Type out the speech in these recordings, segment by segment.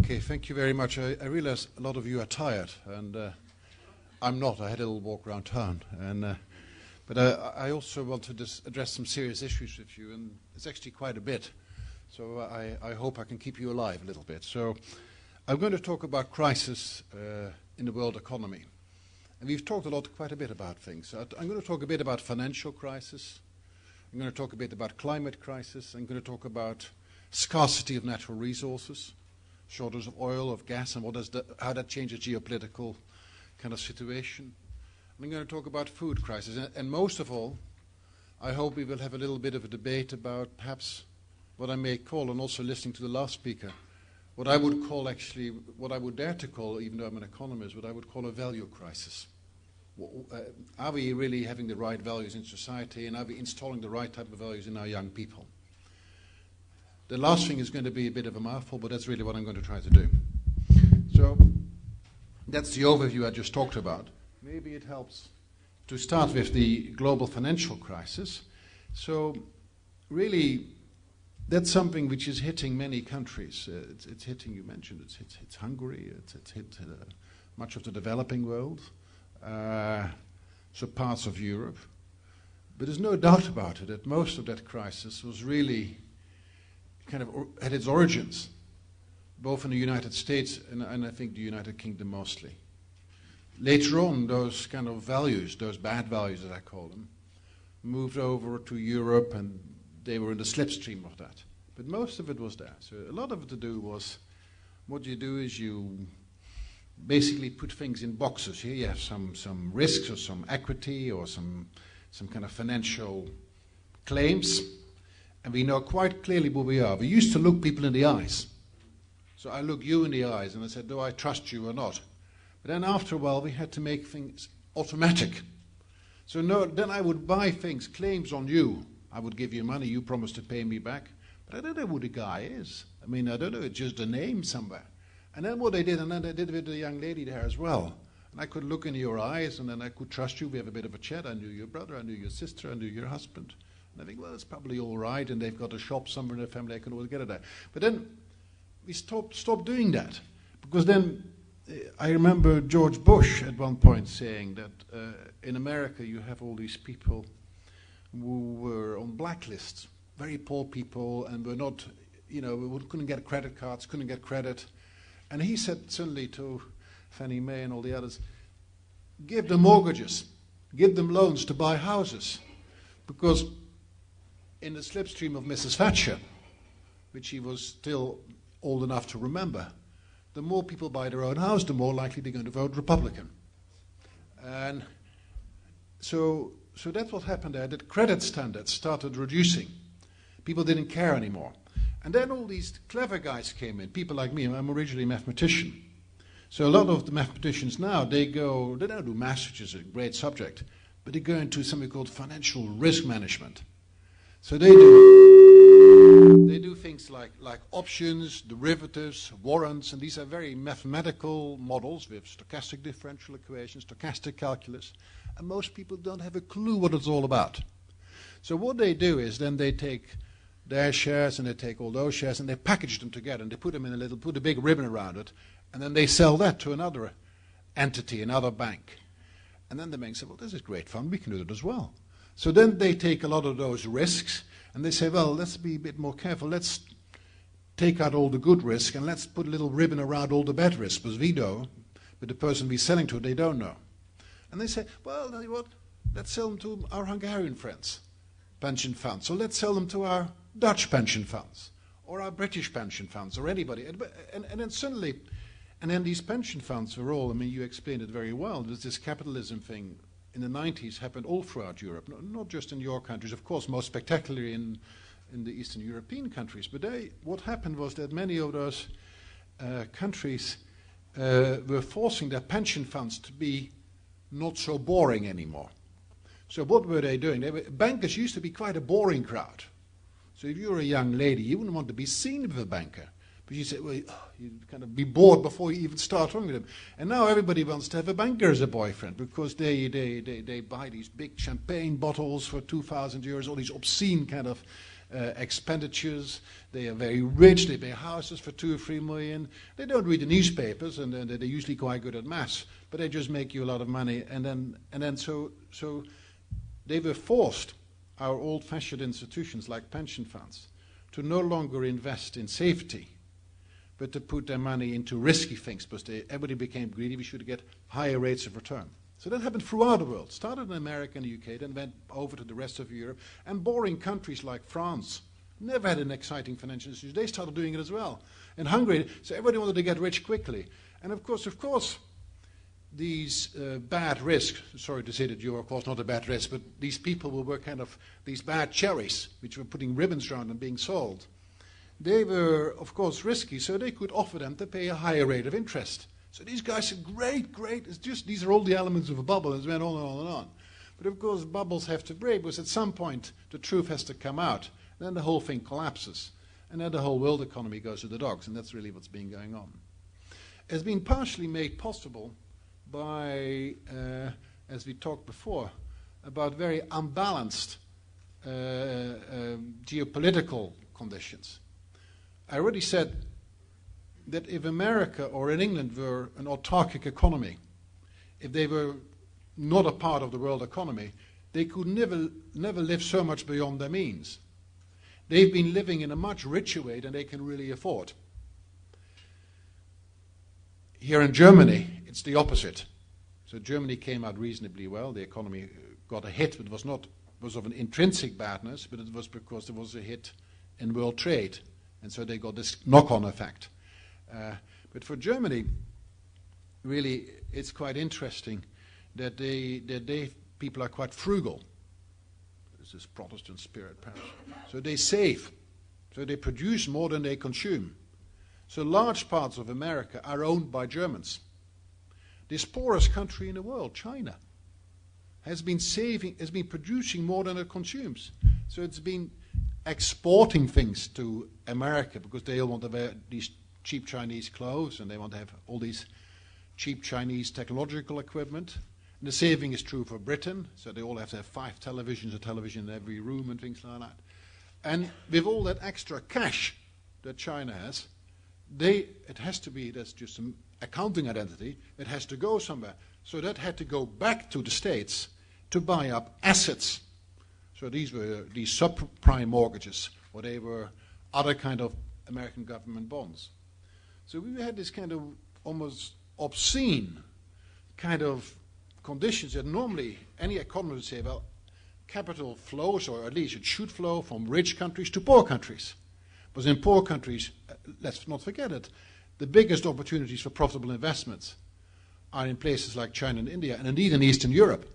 Okay, thank you very much. I realize a lot of you are tired, and I'm not. I had a little walk around town, but I also want to address some serious issues with you, and it's actually quite a bit. So I hope I can keep you alive a little bit. So I'm going to talk about crisis in the world economy. And we've talked quite a bit about things. So I'm going to talk a bit about financial crisis. I'm going to talk a bit about climate crisis. I'm going to talk about scarcity of natural resources, shortage of oil, of gas, and how that changes geopolitical kind of situation. I'm going to talk about food crisis. And most of all, I hope we will have a little bit of a debate about perhaps what I may call, and also listening to the last speaker, what I would call actually, what I would dare to call, even though I'm an economist, what I would call a value crisis. Are we really having the right values in society, and are we installing the right type of values in our young people? The last thing is going to be a bit of a mouthful, but that's really what I'm going to try to do. So that's the overview I just talked about. Maybe it helps to start with the global financial crisis. So really, that's something which is hitting many countries. It's hitting, you mentioned, it's hit Hungary, it's hit much of the developing world, so parts of Europe. But there's no doubt about it that most of that crisis was really kind of had its origins both in the United States and I think the United Kingdom mostly. Later on, those kind of values, those bad values as I call them, moved over to Europe, and they were in the slipstream of that. But most of it was there. So a lot of it to do was, what you do is you basically put things in boxes. Here you have some risks or some equity or some kind of financial claims, and we know quite clearly where we are. We used to look people in the eyes. So I look you in the eyes and I said, do I trust you or not? But then after a while we had to make things automatic. So then I would buy things, claims on you. I would give you money, you promised to pay me back. But I don't know who the guy is. I mean, I don't know, it's just a name somewhere. And then what they did, and then they did with the young lady there as well. And I could look into your eyes, and then I could trust you. We have a bit of a chat. I knew your brother, I knew your sister, I knew your husband. And I think, well, it's probably all right, and they've got a shop somewhere in their family, I can always get it there. But then we stopped doing that. Because then I remember George Bush at one point saying that in America you have all these people who were on blacklists, very poor people, and were not, couldn't get credit cards, couldn't get credit. And he said suddenly to Fannie Mae and all the others, give them mortgages, give them loans to buy houses. Because in the slipstream of Mrs. Thatcher, which he was still old enough to remember, the more people buy their own house, the more likely they're going to vote Republican. And so that's what happened there. That credit standards started reducing. People didn't care anymore. And then all these clever guys came in, people like me. I'm originally a mathematician. So a lot of the mathematicians now, they don't do maths, which is a great subject, but they go into something called financial risk management. So they do things like options, derivatives, warrants, and these are very mathematical models with stochastic differential equations, stochastic calculus, and most people don't have a clue what it's all about. So what they do is then they take their shares and they take all those shares and they package them together and they put them in put a big ribbon around it, and then they sell that to another entity, another bank. And then the bank said, well, this is great fun, we can do it as well. So then they take a lot of those risks and they say, well, let's be a bit more careful. Let's take out all the good risk and let's put a little ribbon around all the bad risks, because we know, but the person we're selling to, they don't know. And they say, well, tell you what, let's sell them to our Hungarian friends, pension funds. So let's sell them to our Dutch pension funds or our British pension funds or anybody. And then suddenly, and then these pension funds were all, I mean, you explained it very well. There's this capitalism thing in the 90s happened all throughout Europe, not just in your countries, of course, most spectacularly in the Eastern European countries. But what happened was that many of those countries were forcing their pension funds to be not so boring anymore. So what were they doing? Bankers used to be quite a boring crowd. So if you're a young lady, you wouldn't want to be seen with a banker. But you say, well, you'd kind of be bored before you even start talking to them. And now everybody wants to have a banker as a boyfriend because they buy these big champagne bottles for 2,000 euros, all these obscene kind of expenditures. They are very rich. They buy houses for 2 or 3 million. They don't read the newspapers, and they're usually quite good at maths, but they just make you a lot of money. And then so they were forced, our old-fashioned institutions like pension funds, to no longer invest in safety, but to put their money into risky things, because everybody became greedy. We should get higher rates of return. So that happened throughout the world. Started in America and the UK, then went over to the rest of Europe. And boring countries like France never had an exciting financial institution. They started doing it as well. And Hungary, so everybody wanted to get rich quickly. And of course, these bad risks, sorry to say that you're of course not a bad risk, but these people were kind of these bad cherries, which were putting ribbons around and being sold. They were, of course, risky, so they could offer them to pay a higher rate of interest. So these guys said, great, it's just, these are all the elements of a bubble, and it went on and on and on. But of course, bubbles have to break, because at some point, the truth has to come out. Then the whole thing collapses, and then the whole world economy goes to the dogs, and that's really what's been going on. It's been partially made possible by, as we talked before, about very unbalanced geopolitical conditions. I already said that if America or in England were an autarkic economy, if they were not a part of the world economy, they could never live so much beyond their means. They've been living in a much richer way than they can really afford. Here in Germany, it's the opposite. So Germany came out reasonably well. The economy got a hit, but it was of an intrinsic badness, but it was because there was a hit in world trade. And so they got this knock-on effect. But for Germany, really, it's quite interesting that people are quite frugal. There's this Protestant spirit, perhaps. So they save. So they produce more than they consume. So large parts of America are owned by Germans. This poorest country in the world, China, has been producing more than it consumes. So it's been exporting things to America because they all want to wear these cheap Chinese clothes and they want to have all these cheap Chinese technological equipment. And the saving is true for Britain, so they all have to have 5 televisions, a television in every room and things like that. And with all that extra cash that China has, it has to be, that's just an accounting identity, it has to go somewhere. So that had to go back to the States to buy up assets. So these were these subprime mortgages, or they were other kind of American government bonds. So we had this kind of almost obscene kind of conditions that normally any economist would say, well, capital flows, or at least it should flow from rich countries to poor countries. But in poor countries, let's not forget it, the biggest opportunities for profitable investments are in places like China and India, and indeed in Eastern Europe,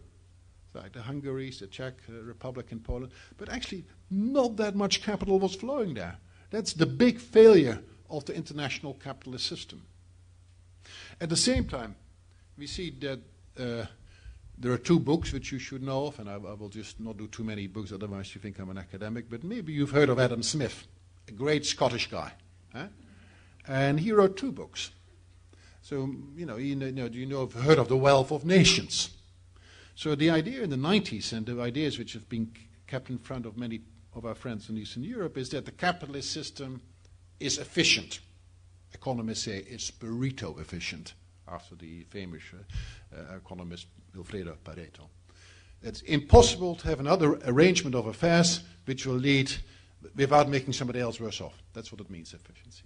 like the Hungaries, the Czech Republic and Poland. But actually, not that much capital was flowing there. That's the big failure of the international capitalist system. At the same time, we see that there are 2 books which you should know of, and I will just not do too many books, otherwise you think I'm an academic, but maybe you've heard of Adam Smith, a great Scottish guy. Huh? And he wrote 2 books. So, have heard of The Wealth of Nations. So the idea in the 90s, and the ideas which have been kept in front of many of our friends in Eastern Europe, is that the capitalist system is efficient. Economists say it's Pareto efficient, after the famous economist Wilfredo Pareto. It's impossible to have another arrangement of affairs which will lead without making somebody else worse off. That's what it means, efficiency.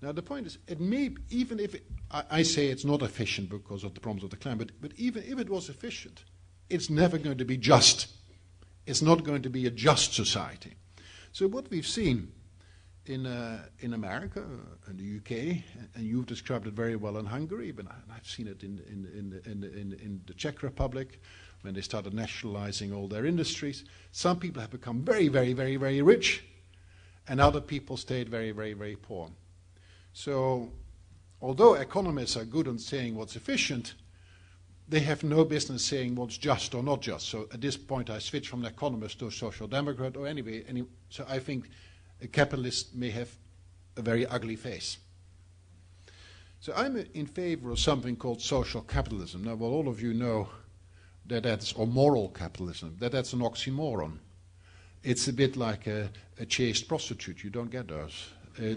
Now the point is, it may, even if I say it's not efficient because of the problems of the climate, but even if it was efficient, it's never going to be just. It's not going to be a just society. So what we've seen in America, in the UK, and you've described it very well in Hungary, but I've seen it in the Czech Republic, when they started nationalizing all their industries. Some people have become very, very, very, very rich, and other people stayed very, very, very poor. So, although economists are good on saying what's efficient, they have no business saying what's just or not just. So at this point I switch from an economist to a social democrat, or anyway, so I think a capitalist may have a very ugly face. So I'm in favor of something called social capitalism. Now, well, all of you know that that's, or moral capitalism, that's an oxymoron. It's a bit like a chaste prostitute. You don't get those.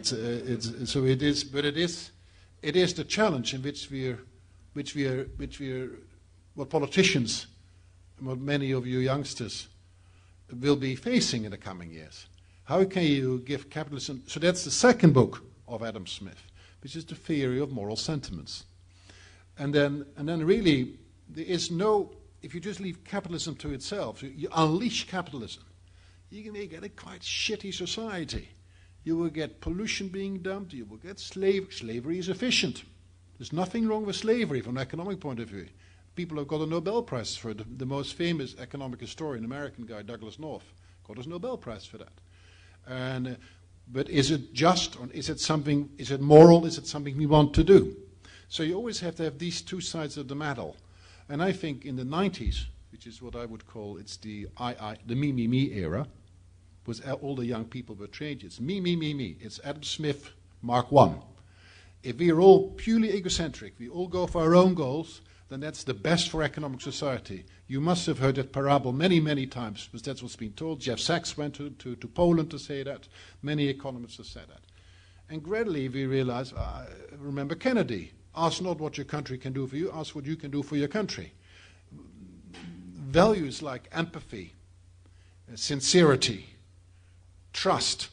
So it is, but it is the challenge in which what politicians, what many of you youngsters will be facing in the coming years. How can you give capitalism? So that's the second book of Adam Smith, which is the theory of moral sentiments. And then really there is no. If you just leave capitalism to itself, you unleash capitalism, you can get a quite shitty society. You will get pollution being dumped, you will get slavery is efficient. There's nothing wrong with slavery from an economic point of view. People have got a Nobel Prize for it. The most famous economic historian, American guy, Douglas North, got his Nobel Prize for that. But is it just, or is it something, is it moral, is it something we want to do? So you always have to have these two sides of the medal. And I think in the 90s, which is what I would call, it's the me era, was all the young people were trained. It's me. It's Adam Smith Mark I. If we are all purely egocentric, we all go for our own goals, then that's the best for economic society. You must have heard that parable many, many times, because that's what's been told. Jeff Sachs went to Poland to say that. Many economists have said that. And gradually we realize, remember Kennedy, ask not what your country can do for you, ask what you can do for your country. Values like empathy, sincerity, trust,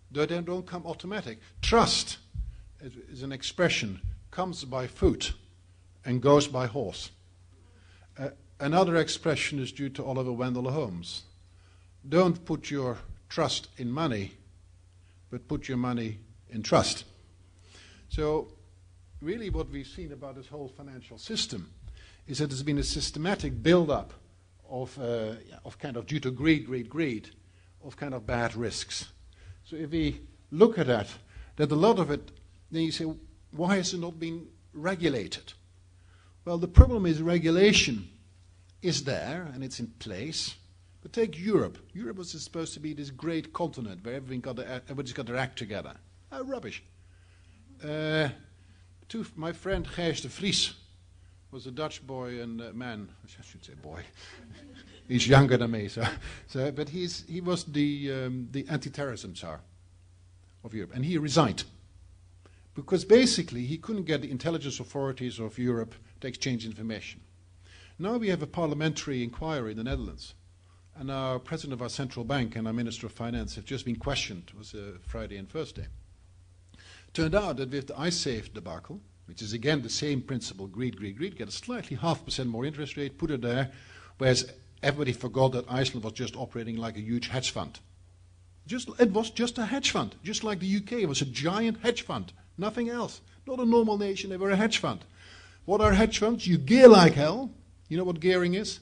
they don't come automatic. Trust is an expression, comes by foot and goes by horse. Another expression is due to Oliver Wendell Holmes. Don't put your trust in money, but put your money in trust. So really what we've seen about this whole financial system is that there's been a systematic build-up of kind of due to greed, of kind of bad risks. So if we look at that a lot of it, then you say, why has it not been regulated? Well, the problem is regulation is there and it's in place. But take Europe. Europe was supposed to be this great continent where everybody's got their act together. Oh, rubbish. My friend Gijs de Vries was a Dutch boy and man. I should say boy. He's younger than me, but he was the anti-terrorism czar of Europe, and he resigned because basically he couldn't get the intelligence authorities of Europe to exchange information. Now we have a parliamentary inquiry in the Netherlands, and our president of our central bank and our minister of finance have just been questioned. It was Friday and Thursday. Turned out that with the iSafe debacle, which is again the same principle, greed, get a slightly 0.5% more interest rate, put it there, whereas everybody forgot that Iceland was just operating like a huge hedge fund. It was just a hedge fund, just like the UK. It was a giant hedge fund, nothing else. Not a normal nation, they were a hedge fund. What are hedge funds? You gear like hell. You know what gearing is?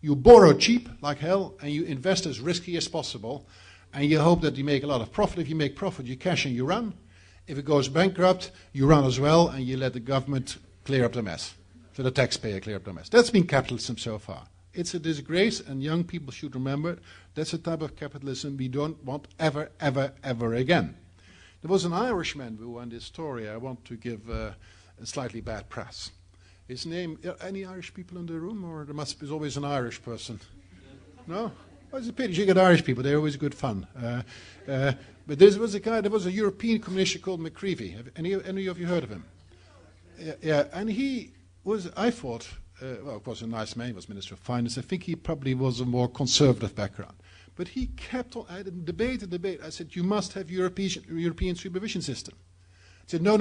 You borrow cheap like hell, and you invest as risky as possible, and you hope that you make a lot of profit. If you make profit, you cash and you run. If it goes bankrupt, you run as well, and you let the government clear up the mess. So the taxpayer clear up the mess. That's been capitalism so far. It's a disgrace, and young people should remember it. That's a type of capitalism we don't want ever, ever, ever again. There was an Irishman who won this story. I want to give a slightly bad press. His name, any Irish people in the room, or there's always an Irish person? No? Oh, it's a pity. You get Irish people, they're always good fun. But there was a European commissioner called McCreevy. Have any of you heard of him? Yeah, and he was, I thought, well, of course, a nice man. He was Minister of Finance. I think he probably was a more conservative background. But he kept on, I had debate. I said, you must have European supervision system. He said, no.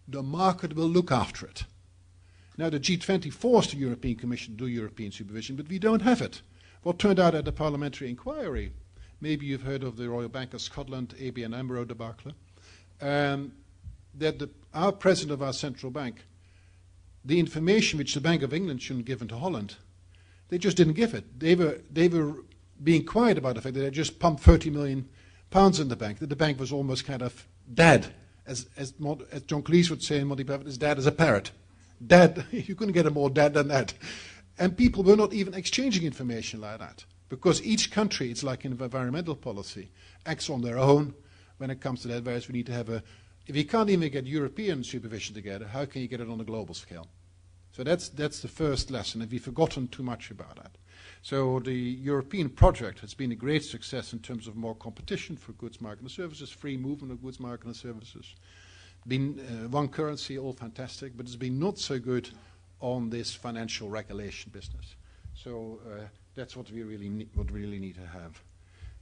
The market will look after it. Now, the G20 forced the European Commission to do European supervision, but we don't have it. What turned out at the parliamentary inquiry, maybe you've heard of the Royal Bank of Scotland, ABN AMRO debacle, that our president of our central bank, the information which the Bank of England shouldn't give to Holland, they just didn't give it. They were being quiet about the fact that they just pumped 30 million pounds in the bank, that the bank was almost kind of dead, as John Cleese would say in Monty Python, as dead as a parrot. Dead. You couldn't get a more dead than that. And people were not even exchanging information like that. Because each country, it's like in environmental policy, acts on their own when it comes to that, whereas we need to have if you can't even get European supervision together, how can you get it on a global scale? So that's the first lesson, and we've forgotten too much about that. So the European project has been a great success in terms of more competition for goods, market and services, free movement of goods, market and services. Been one currency, all fantastic, but it's been not so good on this financial regulation business. So that's what we really need to have.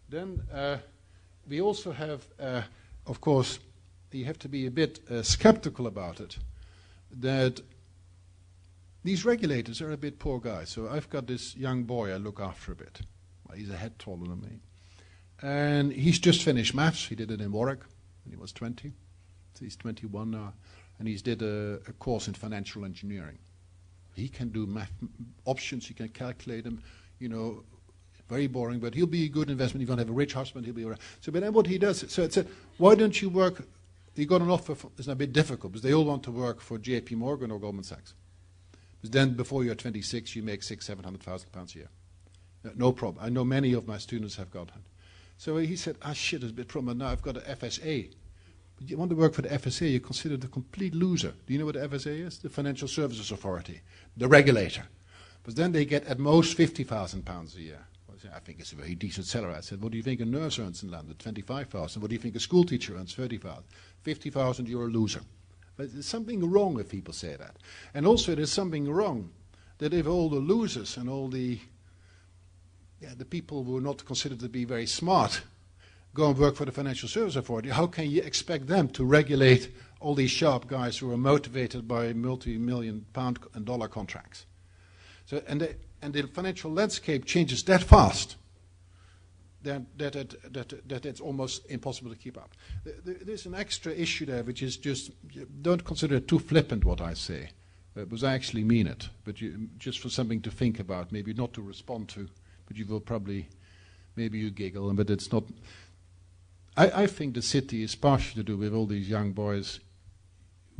Then we also have, of course, you have to be a bit skeptical about it, that these regulators are a bit poor guys. So I've got this young boy I look after a bit. Well, he's a head taller than me. And he's just finished maths. He did it in Warwick when he was 20. So he's 21 now. And he's did a course in financial engineering. He can do math options. He can calculate them. You know, very boring, but he'll be a good investment. If you don't have a rich husband, he'll be all right. So, but then what he does, so it said, why don't you work? He got an offer. It's a bit difficult because they all want to work for J.P. Morgan or Goldman Sachs. Because then, before you're 26, you make £600,000-700,000 a year. No problem. I know many of my students have got that. So he said, shit, it's a bit problem. Now I've got an FSA. But you want to work for the FSA, you're considered a complete loser. Do you know what the FSA is? The Financial Services Authority, the regulator. But then they get at most £50,000 a year. I think it's a very decent salary. I said, what do you think a nurse earns in London? 25,000. What do you think a school teacher earns? 30,000. 50,000, you're a loser. But there's something wrong if people say that. And also there's something wrong that if all the losers and all the people who are not considered to be very smart go and work for the Financial Services Authority, how can you expect them to regulate all these sharp guys who are motivated by multi-million pound and dollar contracts? So, and the financial landscape changes that fast that it's almost impossible to keep up. There's an extra issue there, which is just, don't consider it too flippant what I say, because I actually mean it, but just for something to think about, maybe not to respond to, but you will probably, maybe you giggle, but it's not. I think the city is partially to do with all these young boys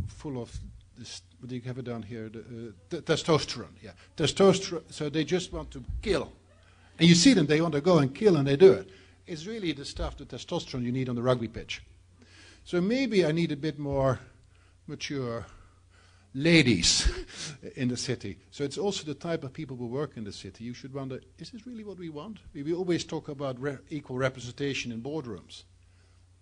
full of this, what do you have it down here? The testosterone, yeah. Testosterone, so they just want to kill. And you see them, they want to go and kill, and they do it. It's really the stuff, the testosterone you need on the rugby pitch. So maybe I need a bit more mature ladies in the city. So it's also the type of people who work in the city. You should wonder, is this really what we want? We always talk about equal representation in boardrooms.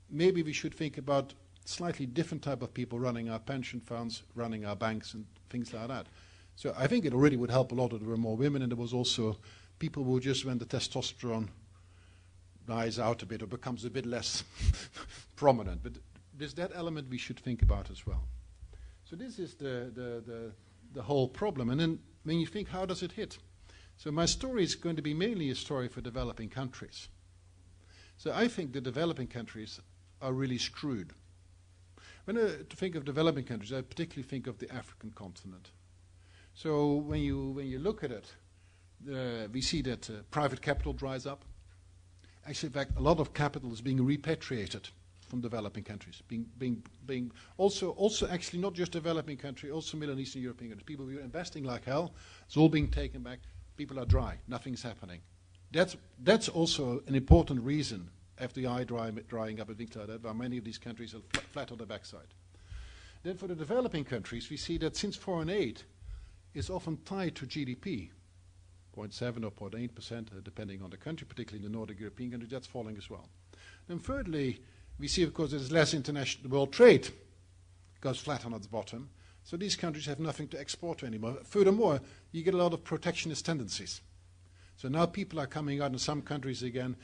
Maybe we should think about slightly different type of people running our pension funds, running our banks and things like that. So I think it already would help a lot if there were more women, and there was also people who just, when the testosterone dies out a bit or becomes a bit less prominent. But there's that element we should think about as well. So this is the whole problem. And then when you think, how does it hit? So my story is going to be mainly a story for developing countries. So I think the developing countries are really screwed. When I think of developing countries, I particularly think of the African continent. So when you look at it, we see that private capital dries up. Actually, in fact, a lot of capital is being repatriated from developing countries. Being also actually not just developing countries, also Middle and Eastern European countries. People who are investing like hell, it's all being taken back. People are dry. Nothing's happening. That's also an important reason, FDI drying up and things like that, why many of these countries are flat on the backside. Then for the developing countries, we see that since foreign aid is often tied to GDP, 0.7 or 0.8%, depending on the country, particularly in the Nordic European countries, that's falling as well. Then thirdly, we see, of course, there's less international world trade, goes flat on its bottom, so these countries have nothing to export to anymore. Furthermore, you get a lot of protectionist tendencies. So now people are coming out in some countries again,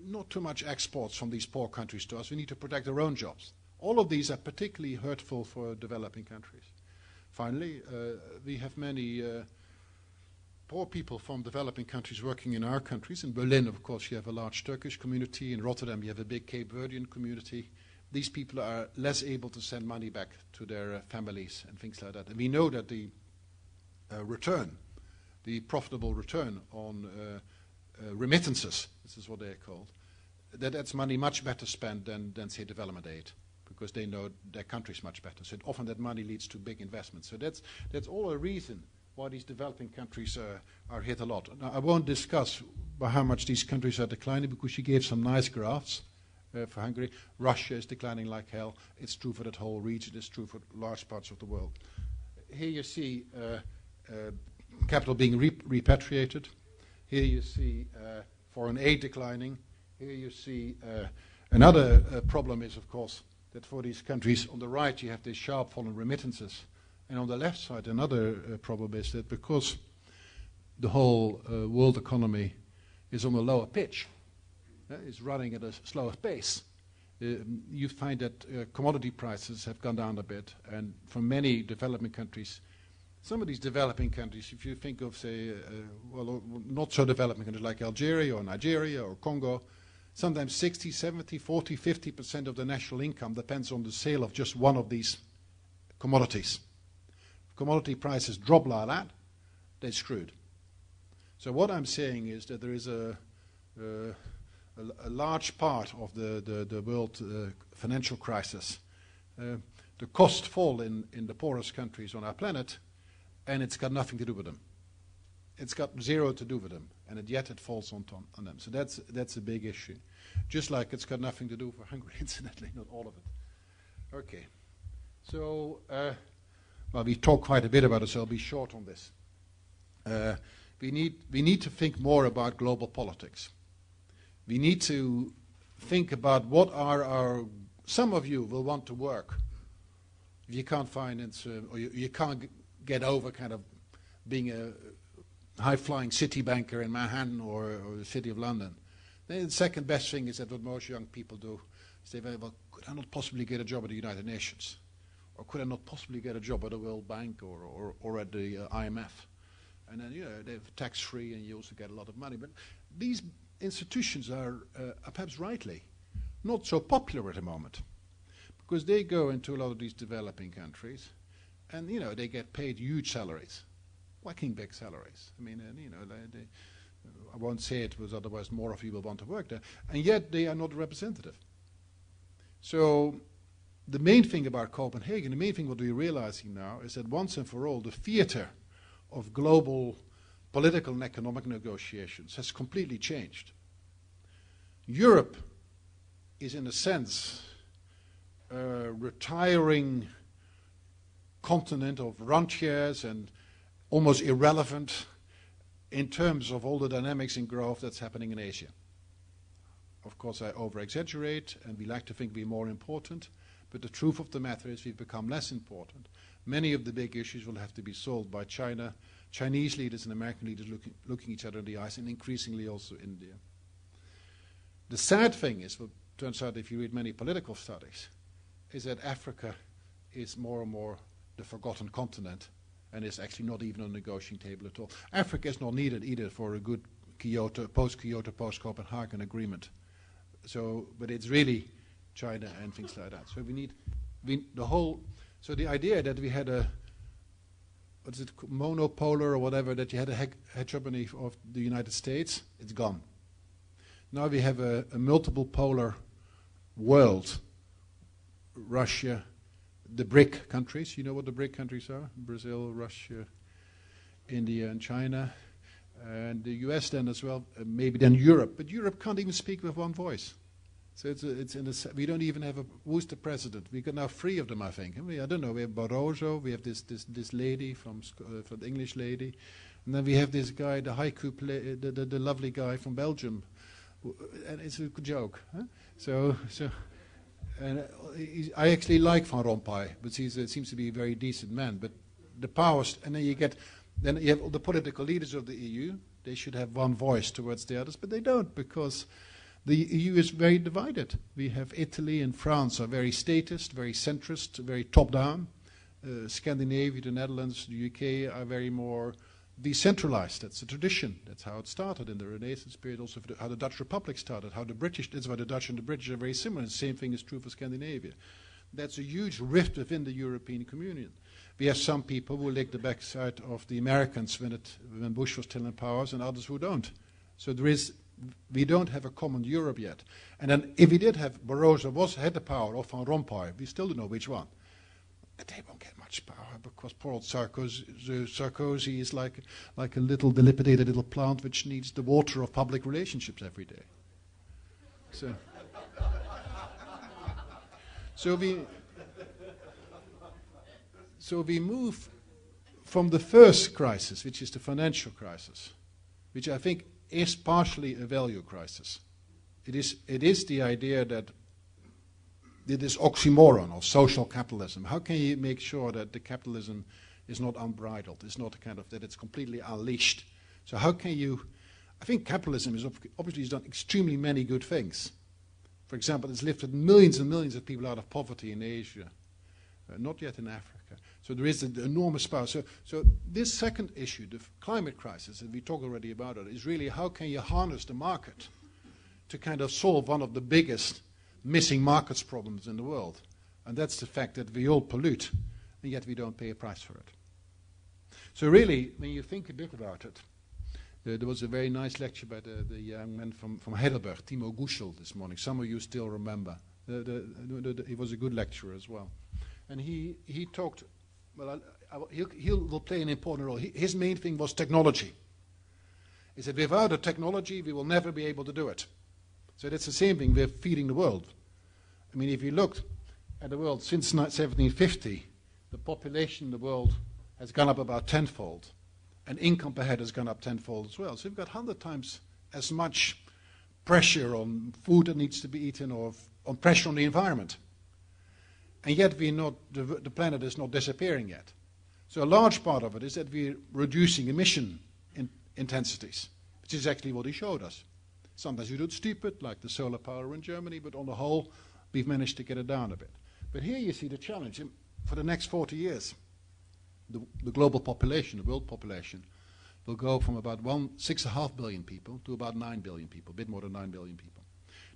not too much exports from these poor countries to us. We need to protect our own jobs. All of these are particularly hurtful for developing countries. Finally, we have many poor people from developing countries working in our countries. In Berlin, of course, you have a large Turkish community. In Rotterdam, you have a big Cape Verdean community. These people are less able to send money back to their families and things like that. And we know that the return, the profitable return on remittances, this is what they're called, that's money much better spent than say, development aid, because they know their country's much better. So often that money leads to big investments. So that's all a reason why these developing countries are hit a lot. Now, I won't discuss by how much these countries are declining, because she gave some nice graphs for Hungary. Russia is declining like hell. It's true for that whole region. It's true for large parts of the world. Here you see capital being repatriated. Here you see foreign aid declining. Here you see another problem is, of course, that for these countries on the right you have this sharp fall in remittances. And on the left side, another problem is that because the whole world economy is on a lower pitch, is running at a slower pace, you find that commodity prices have gone down a bit. And for many developing countries, some of these developing countries, if you think of, say, well, not so developing countries like Algeria or Nigeria or Congo, sometimes 60, 70, 40, 50% of the national income depends on the sale of just one of these commodities. If commodity prices drop like that, they're screwed. So what I'm saying is that there is a large part of the world financial crisis. The costs fall in the poorest countries on our planet, and it's got nothing to do with them. It's got zero to do with them, and yet it falls on them. So that's a big issue. Just like it's got nothing to do for Hungary, incidentally, not all of it. Okay. So, well, we talked quite a bit about it, so I'll be short on this. We need to think more about global politics. We need to think about what are our... Some of you will want to work if you can't finance, or you can't get over kind of being a high-flying city banker in Manhattan or the City of London. Then the second best thing is that what most young people do is they say, well, could I not possibly get a job at the United Nations? Or could I not possibly get a job at the World Bank or at the IMF? And then, they're tax-free and you also get a lot of money. But these institutions are perhaps rightly not so popular at the moment, because they go into a lot of these developing countries and, they get paid huge salaries, whacking big salaries. I mean, I won't say it, because otherwise more of you will want to work there, and yet they are not representative. So the main thing about Copenhagen, the main thing what we're realizing now is that once and for all, the theater of global political and economic negotiations has completely changed. Europe is, in a sense, a retiring continent of rentiers and almost irrelevant in terms of all the dynamics in growth that's happening in Asia. Of course, I over-exaggerate, and we like to think we're more important, but the truth of the matter is we've become less important. Many of the big issues will have to be solved by China, Chinese leaders and American leaders looking each other in the eyes, and increasingly also India. The sad thing is, what turns out if you read many political studies, is that Africa is more and more the forgotten continent, and is actually not even on the negotiating table at all. Africa is not needed either for a good post-Kyoto, post-Copenhagen agreement. So, but it's really China and things like that. So so the idea that we had monopolar or whatever, that you had a hegemony of the United States, it's gone. Now we have a multiple polar world. Russia, the BRIC countries, you know what the BRIC countries are? Brazil, Russia, India and China, and the US then as well, maybe then Europe. But Europe can't even speak with one voice. So we don't even have who's the president? We got now 3 of them, I think. I don't know, we have Barroso, we have this lady from the English lady, and then we have this guy, the haiku the lovely guy from Belgium, and it's a joke. Huh? And I actually like Van Rompuy, but he seems to be a very decent man. But the powers, and then you have all the political leaders of the EU. They should have one voice towards the others, but they don't, because the EU is very divided. We have Italy and France are very statist, very centrist, very top-down. Scandinavia, the Netherlands, the UK are very more decentralized. That's a tradition. That's how it started in the Renaissance period, also how the Dutch Republic started, how the British, that's why the Dutch and the British are very similar. The same thing is true for Scandinavia. That's a huge rift within the European Communion. We have some people who lick the backside of the Americans when Bush was still in power, and others who don't. So we don't have a common Europe yet. And then if we did have, Barroso had the power of Van Rompuy, we still don't know which one. But they won't get much power, because poor old Sarkozy is like a little dilapidated little plant which needs the water of public relationships every day. So we move from the first crisis, which is the financial crisis, which I think is partially a value crisis. It is the idea that this oxymoron of social capitalism. How can you make sure that the capitalism is not unbridled, it's not kind of that it's completely unleashed? So how can you? I think capitalism is obviously has done extremely many good things. For example, it's lifted millions and millions of people out of poverty in Asia, not yet in Africa. So there is an enormous power. So this second issue, the climate crisis, and we talked already about it, is really how can you harness the market to kind of solve one of the biggest missing markets problems in the world. And that's the fact that we all pollute, and yet we don't pay a price for it. So really, when you think a bit about it, there was a very nice lecture by the young man from Heidelberg, Timo Guschel, this morning. Some of you still remember. He was a good lecturer as well. And he talked, well, he will play an important role. His main thing was technology. He said, without a technology, we will never be able to do it. So that's the same thing, we're feeding the world. I mean, if you looked at the world since 1750, the population in the world has gone up about tenfold, and income per head has gone up tenfold as well. So we've got 100 times as much pressure on food that needs to be eaten or on pressure on the environment. And yet the planet is not disappearing yet. So a large part of it is that we're reducing emission intensities, which is actually what he showed us. Sometimes we do it stupid, like the solar power in Germany, but on the whole, we've managed to get it down a bit. But here you see the challenge. For the next 40 years, the global population, the world population, will go from about 6.5 billion people to about 9 billion people, a bit more than 9 billion people.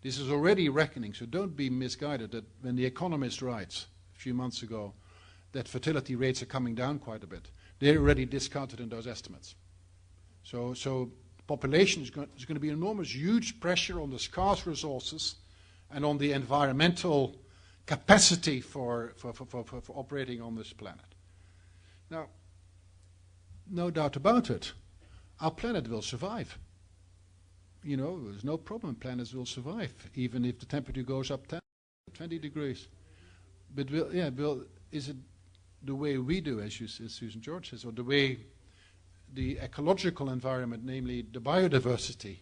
This is already reckoning, so don't be misguided that when The Economist writes a few months ago that fertility rates are coming down quite a bit, they're already discounted in those estimates. So population is going to be enormous, huge pressure on the scarce resources and on the environmental capacity for operating on this planet. Now, no doubt about it, our planet will survive. You know, there's no problem, planets will survive, even if the temperature goes up 10, 20 degrees. But is it the way we do, as Susan George says, or the way the ecological environment, namely the biodiversity,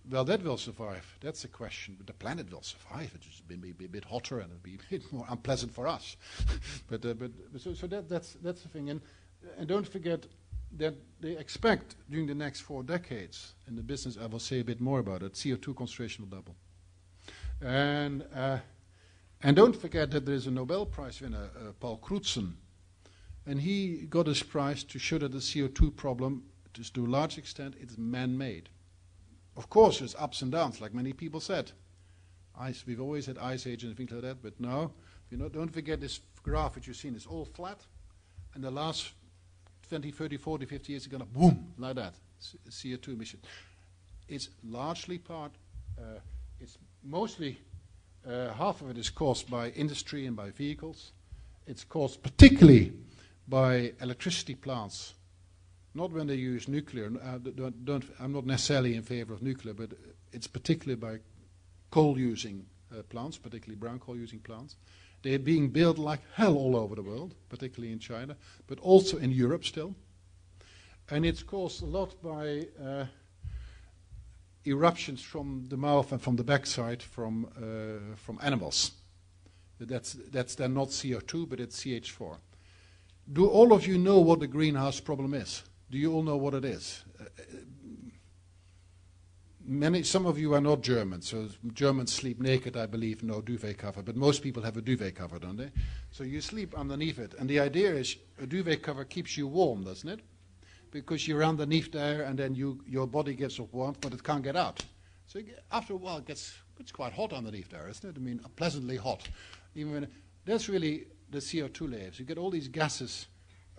well, that will survive. That's the question. But the planet will survive. It'll just be a bit hotter and it'll be a bit more unpleasant for us. So that's the thing. And don't forget that they expect during the next 4 decades, in the business, I will say a bit more about it, CO2 concentration will double. And don't forget that there's a Nobel Prize winner, Paul Crutzen, and he got his prize to show that the CO2 problem, to a large extent, it's man-made. Of course, there's ups and downs, like many people said. We've always had ice age and things like that, but now, don't forget this graph which you've seen is all flat, and the last 20, 30, 40, 50 years are going to boom, like that, CO2 emission. It's largely it's mostly, half of it is caused by industry and by vehicles. It's caused particularly by electricity plants, not when they use nuclear. I'm not necessarily in favor of nuclear, but it's particularly by coal-using plants, particularly brown coal-using plants. They're being built like hell all over the world, particularly in China, but also in Europe still. And it's caused a lot by eruptions from the mouth and from the backside from animals. That's then not CO2, but it's CH4. Do all of you know what the greenhouse problem is? Do you all know what it is? Some of you are not German, so Germans sleep naked, I believe, no duvet cover, but most people have a duvet cover, don't they? So you sleep underneath it, and the idea is a duvet cover keeps you warm, doesn't it? Because you're underneath there, and then your body gets warmth, but it can't get out. So after a while, it's quite hot underneath there, isn't it? I mean, pleasantly hot. That's really the CO2 layers. You get all these gases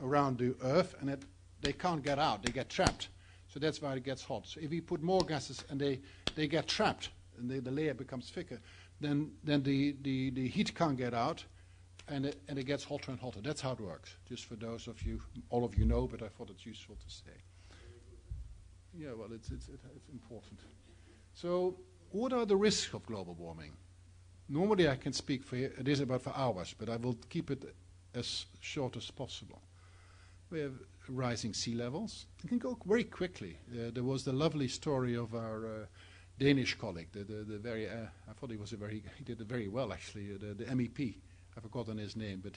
around the Earth, and they can't get out, they get trapped. So that's why it gets hot. So if we put more gases and they get trapped, and the layer becomes thicker, then the heat can't get out, and it gets hotter and hotter. That's how it works. Just for those of you, all of you know, but I thought it's useful to say. Yeah, well, it's important. So what are the risks of global warming? Normally I can speak for hours, but I will keep it as short as possible. We have rising sea levels. It can go very quickly. There was the lovely story of our Danish colleague, the very, I thought he did it very well actually, the MEP. I've forgotten his name, but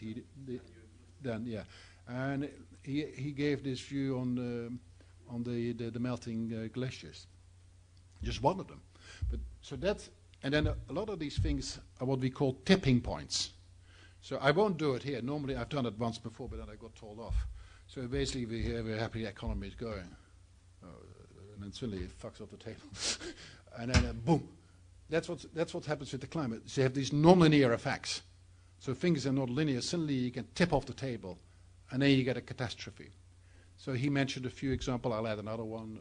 and he gave this view on the melting glaciers. Just one of them. But so that's, and then a lot of these things are what we call tipping points. So I won't do it here. Normally I've done it once before, but then I got told off. So basically we have a happy economy is going. And then suddenly it fucks off the table. And then boom. That's what happens with the climate. So you have these non-linear effects. So things are not linear. Suddenly you can tip off the table, and then you get a catastrophe. So he mentioned a few examples. I'll add another one.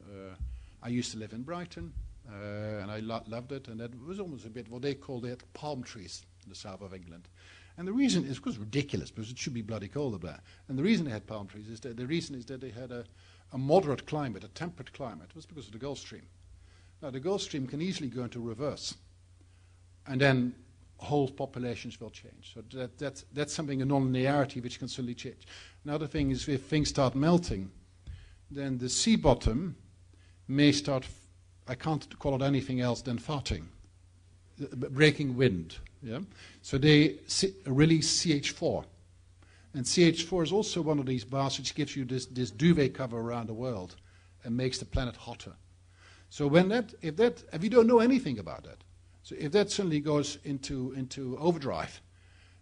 I used to live in Brighton, and I loved it. And that was almost a bit what they call they had palm trees in the south of England. And the reason is because ridiculous, because it should be bloody cold up there. And the reason they had palm trees is that they had a moderate climate, a temperate climate. It was because of the Gulf Stream. Now the Gulf Stream can easily go into reverse, and then whole populations will change. So that's something, a non-linearity, which can suddenly change. Another thing is if things start melting, then the sea bottom may start, I can't call it anything else than farting, breaking wind. Yeah? So they release CH4. And CH4 is also one of these bars which gives you this duvet cover around the world and makes the planet hotter. So if you don't know anything about that, so if that suddenly goes into overdrive,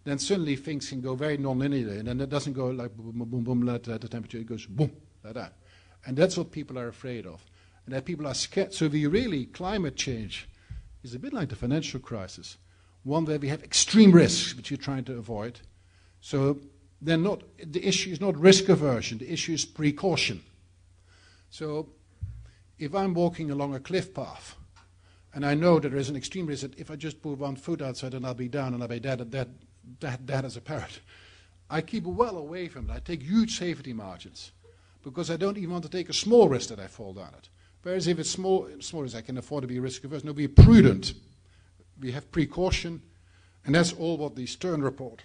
then suddenly things can go very non-linear, and then it doesn't go like boom, boom, boom, boom, like the temperature, it goes boom, like that. And that's what people are afraid of. And that people are scared. So climate change is a bit like the financial crisis, one where we have extreme risks, which you're trying to avoid. So the issue is not risk aversion, the issue is precaution. So if I'm walking along a cliff path, and I know there is an extreme risk that if I just put one foot outside and I'll be down and I'll be dead as a parrot, I keep well away from it. I take huge safety margins because I don't even want to take a small risk that I fall down it. Whereas if it's small risk, I can afford to be risk averse. No, be prudent. We have precaution, and that's all what the Stern report,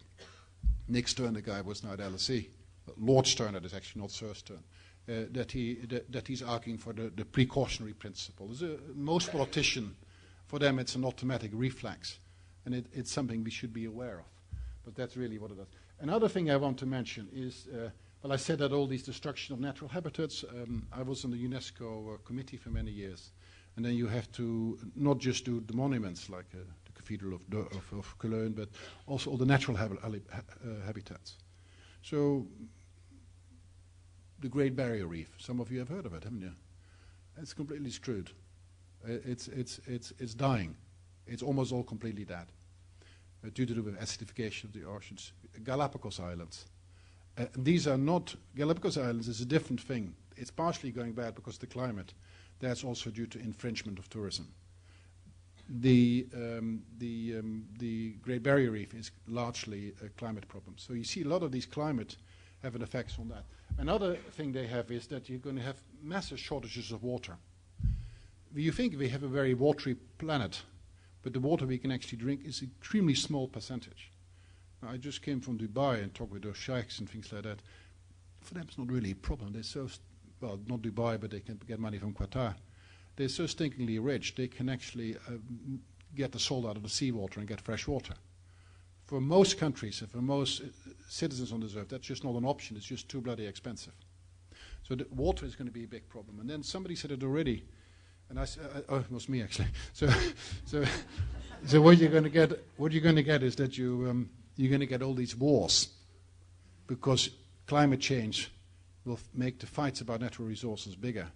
Nick Stern, the guy who was now at LSE, Lord Stern, that is actually not Sir Stern, that he's arguing for the precautionary principle. Most politicians, for them it's an automatic reflex, and it's something we should be aware of. But that's really what it is. Another thing I want to mention is, I said that all these destruction of natural habitats, I was on the UNESCO committee for many years, and then you have to not just do the monuments like the Cathedral of Cologne, but also all the natural habitats. So the Great Barrier Reef, some of you have heard of it, haven't you? It's completely screwed. It's dying. It's almost all completely dead due to the acidification of the oceans. Galapagos Islands. These are not, Galapagos Islands is a different thing. It's partially going bad because of the climate. That's also due to infringement of tourism. The Great Barrier Reef is largely a climate problem. So you see a lot of these climate have an effect on that. Another thing they have is that you're going to have massive shortages of water. You think we have a very watery planet, but the water we can actually drink is an extremely small percentage. Now, I just came from Dubai and talked with those sheikhs and things like that. For them, it's not really a problem. They're so, well, not Dubai, but they can get money from Qatar. They're so stinkingly rich, they can actually get the salt out of the seawater and get fresh water. For most countries, and for most citizens on this earth, that's just not an option. It's just too bloody expensive. So the water is going to be a big problem. And then somebody said it already, and I said, oh, it was me actually. So what you're going to get? What you're going to get is that you're going to get all these wars, because climate change will make the fights about natural resources bigger,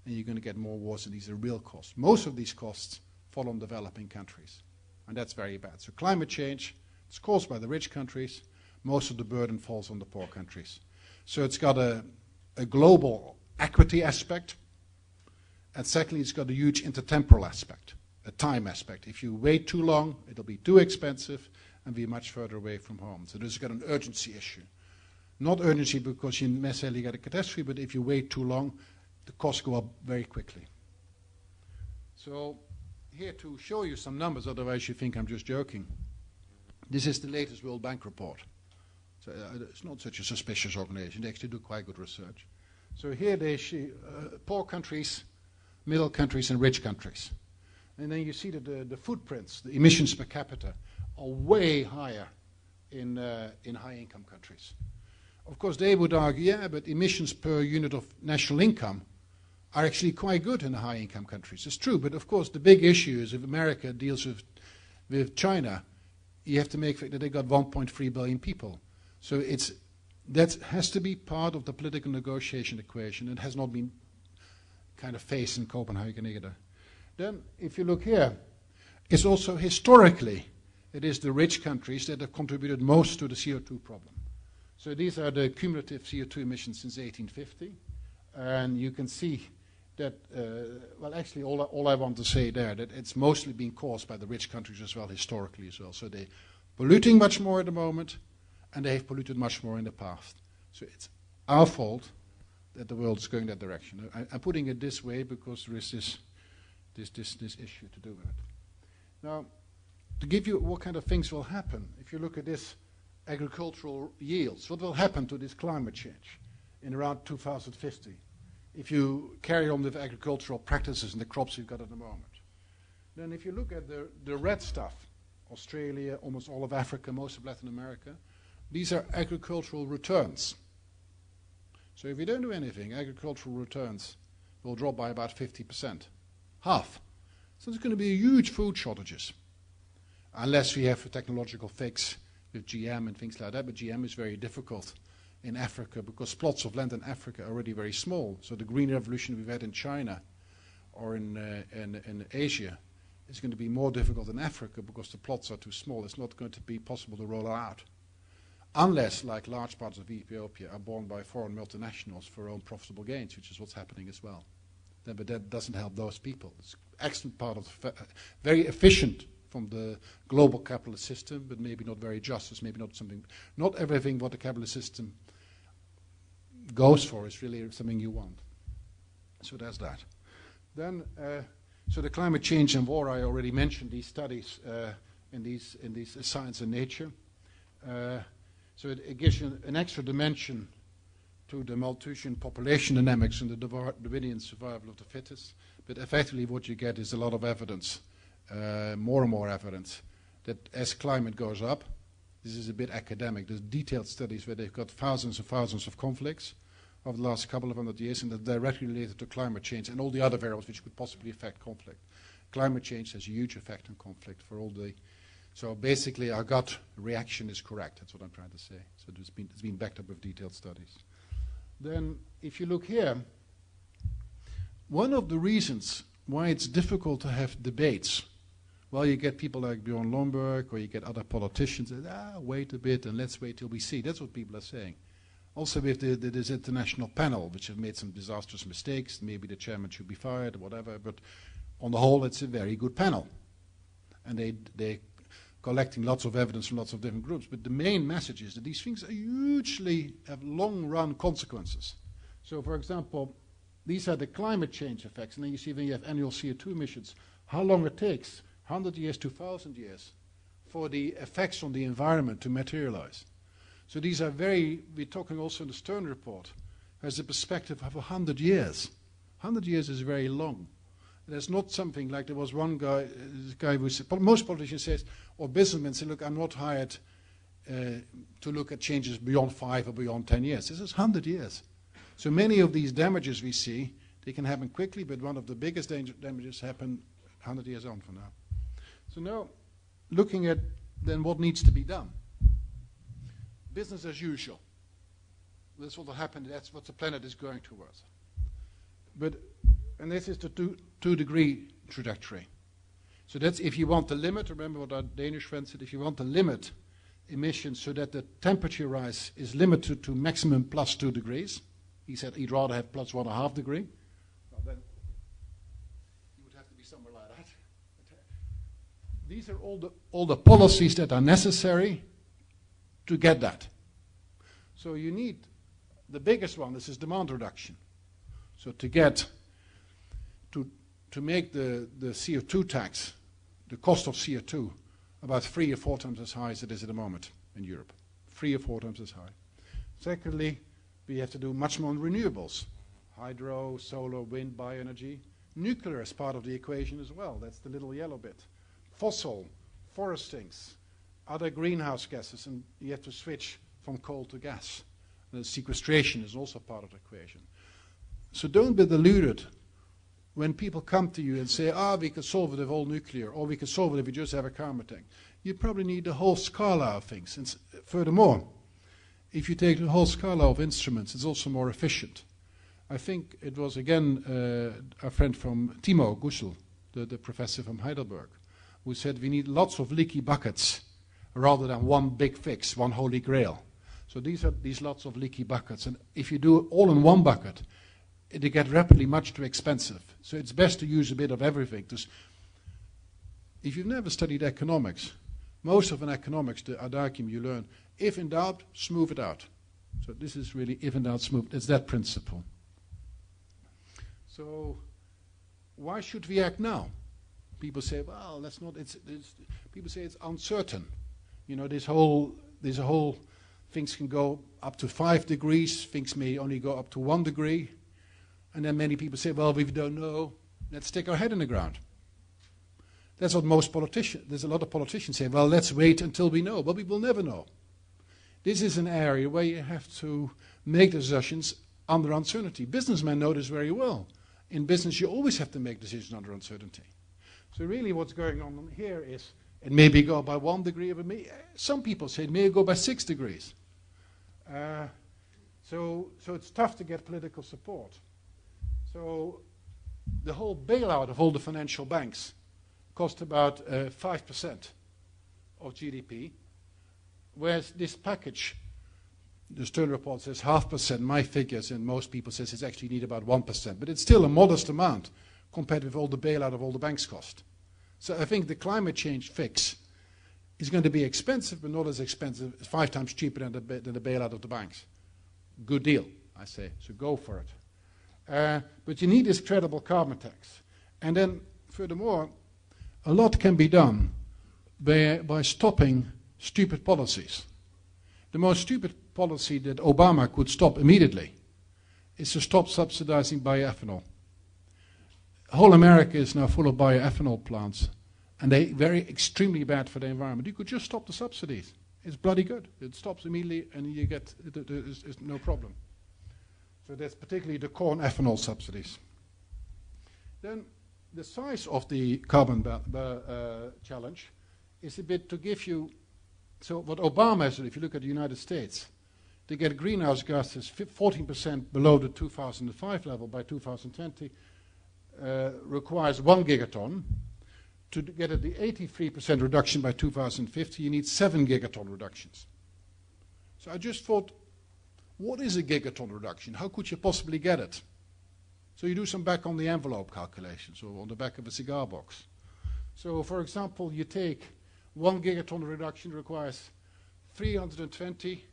and you're going to get more wars, and these are real costs. Most of these costs fall on developing countries, and that's very bad. So climate change, it's caused by the rich countries. Most of the burden falls on the poor countries. So it's got a global equity aspect, and secondly, it's got a huge intertemporal aspect, a time aspect. If you wait too long, it'll be too expensive and be much further away from home. So this has got an urgency issue. Not urgency because you necessarily get a catastrophe, but if you wait too long, the costs go up very quickly. So here to show you some numbers, otherwise you think I'm just joking. This is the latest World Bank report. So it's not such a suspicious organization. They actually do quite good research. So here they see poor countries, middle countries, and rich countries. And then you see that the footprints, the emissions per capita, are way higher in high-income countries. Of course, they would argue, yeah, but emissions per unit of national income are actually quite good in the high-income countries. It's true, but of course the big issue is if America deals with China, you have to make that they got 1.3 billion people. So that has to be part of the political negotiation equation. It has not been kind of faced in Copenhagen either. Then, if you look here, it's also historically, it is the rich countries that have contributed most to the CO2 problem. So these are the cumulative CO2 emissions since 1850. And you can see that, well, actually, all I want to say there, that it's mostly been caused by the rich countries as well, historically as well. So they're polluting much more at the moment, and they have polluted much more in the past. So it's our fault that the world is going that direction. I'm putting it this way because there is this issue to do with it. Now, to give you what kind of things will happen, if you look at this agricultural yields, what will happen to this climate change in around 2050 if you carry on with agricultural practices and the crops you've got at the moment? Then if you look at the red stuff, Australia, almost all of Africa, most of Latin America, these are agricultural returns. So if you don't do anything, agricultural returns will drop by about 50%, half. So there's going to be huge food shortages, unless we have a technological fix with GM and things like that. But GM is very difficult in Africa because plots of land in Africa are already very small. So the green revolution we've had in China or in Asia is going to be more difficult in Africa because the plots are too small. It's not going to be possible to roll out, unless, like large parts of Ethiopia, are bought by foreign multinationals for own profitable gains, which is what's happening as well. But that doesn't help those people. It's an excellent part of, very efficient from the global capitalist system, but maybe not very just. It's maybe not something, not everything what the capitalist system goes for is really something you want. So there's that. Then, so the climate change and war, I already mentioned these studies in these Science and Nature. So it gives you an extra dimension to the Malthusian population dynamics and the Darwinian survival of the fittest. But effectively what you get is a lot of evidence, more and more evidence, that as climate goes up, this is a bit academic, there's detailed studies where they've got thousands and thousands of conflicts over the last couple of 100 years, and they're directly related to climate change and all the other variables which could possibly affect conflict. Climate change has a huge effect on conflict for all the... So basically our gut reaction is correct, that's what I'm trying to say. So it's been backed up with detailed studies. Then if you look here, one of the reasons why it's difficult to have debates, well, you get people like Bjorn Lomborg or you get other politicians that, wait a bit and let's wait till we see. That's what people are saying. Also with this international panel, which have made some disastrous mistakes, maybe the chairman should be fired or whatever, but on the whole it's a very good panel. And they're collecting lots of evidence from lots of different groups. But the main message is that these things are hugely have long-run consequences. So for example, these are the climate change effects, and then you see when you have annual CO2 emissions, how long it takes, 100 years to 1,000 years, for the effects on the environment to materialize. So these are we're talking also in the Stern report, has a perspective of 100 years. 100 years is very long. There's not something like there was one guy, this guy who said, most politicians say, or businessmen say, look, I'm not hired to look at changes beyond 5 or beyond 10 years. This is 100 years. So many of these damages we see, they can happen quickly, but one of the biggest damages happen 100 years on from now. So now, looking at then what needs to be done. Business as usual. That's what will happen, that's what the planet is going towards. And this is the 2-degree trajectory. So that's if you want to limit, remember what our Danish friend said, if you want to limit emissions so that the temperature rise is limited to maximum plus 2 degrees, he said he'd rather have plus 1.5 degree. Well, then you would have to be somewhere like that. These are all the policies that are necessary to get that. So you need, the biggest one, this is demand reduction. So to make the CO2 tax, the cost of CO2, about 3 or 4 times as high as it is at the moment in Europe. 3 or 4 times as high. Secondly, we have to do much more on renewables. Hydro, solar, wind, bioenergy. Nuclear is part of the equation as well. That's the little yellow bit. Fossil, forestings, other greenhouse gases, and you have to switch from coal to gas. And the sequestration is also part of the equation. So don't be deluded when people come to you and say, we could solve it with all nuclear, or we could solve it if we just have a carbon tank. You probably need the whole scala of things. And furthermore, if you take the whole scala of instruments, it's also more efficient. I think it was, again, our friend from Timo Gussel, the professor from Heidelberg, who said we need lots of leaky buckets rather than one big fix, one holy grail. So these are these lots of leaky buckets. And if you do it all in one bucket, it gets rapidly much too expensive. So it's best to use a bit of everything. If you've never studied economics, most of an economics, the adagium you learn, if in doubt, smooth it out. So this is really, if in doubt, smooth. It's that principle. So why should we act now? People say, well, that's not, people say it's uncertain. You know, there's a whole, things can go up to 5 degrees, things may only go up to 1 degree. And then many people say, well, we don't know, let's stick our head in the ground. That's what most politicians, there's a lot of politicians say, well, let's wait until we know. But we will never know. This is an area where you have to make decisions under uncertainty. Businessmen know this very well. In business, you always have to make decisions under uncertainty. So really what's going on here is, it may go by 1 degree, but some people say it may go by 6 degrees. So it's tough to get political support. So the whole bailout of all the financial banks cost about 5% of GDP, whereas this package, the Stern report says 0.5%, my figures and most people says it's actually need about 1%, but it's still a modest amount compared with all the bailout of all the banks cost. So I think the climate change fix is going to be expensive, but not as expensive, 5 times cheaper than the bailout of the banks. Good deal, I say, so go for it. But you need this credible carbon tax. And then, furthermore, a lot can be done by stopping stupid policies. The most stupid policy that Obama could stop immediately is to stop subsidizing bioethanol. Whole America is now full of bioethanol plants, and they're extremely bad for the environment. You could just stop the subsidies. It's bloody good. It stops immediately, and you get it's no problem. So that's particularly the corn ethanol subsidies. Then the size of the carbon challenge is a bit to give you, so what Obama has, if you look at the United States, to get greenhouse gases 14% below the 2005 level by 2020 requires 1 gigaton. To get at the 83% reduction by 2050, you need 7 gigaton reductions. So I just thought, what is a gigaton reduction? How could you possibly get it? So you do some back on the envelope calculations, or on the back of a cigar box. So for example, you take 1 gigaton reduction requires 320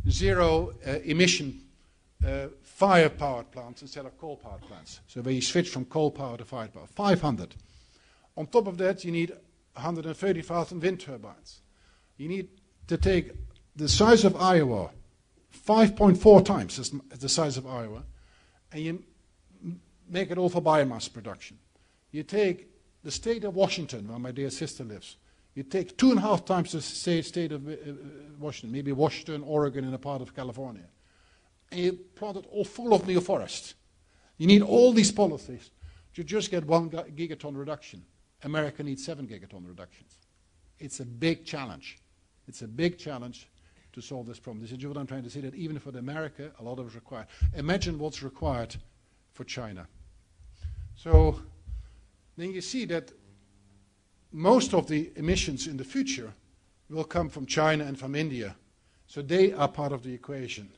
zero emission fire-powered plants instead of coal-powered plants. So where you switch from coal power to fire power, 500. On top of that, you need 130,000 wind turbines. You need to take the size of Iowa, 5.4 times the size of Iowa, and you make it all for biomass production. You take the state of Washington, where my dear sister lives. You take 2.5 times the state of Washington, maybe Washington, Oregon, and a part of California. And you plant it all full of new forests. You need all these policies to just get 1 gigaton reduction. America needs 7 gigaton reductions. It's a big challenge. It's a big challenge to solve this problem. This is what I'm trying to say, that even for America, a lot of it is required. Imagine what's required for China. So then you see that most of the emissions in the future will come from China and from India. So they are part of the equation.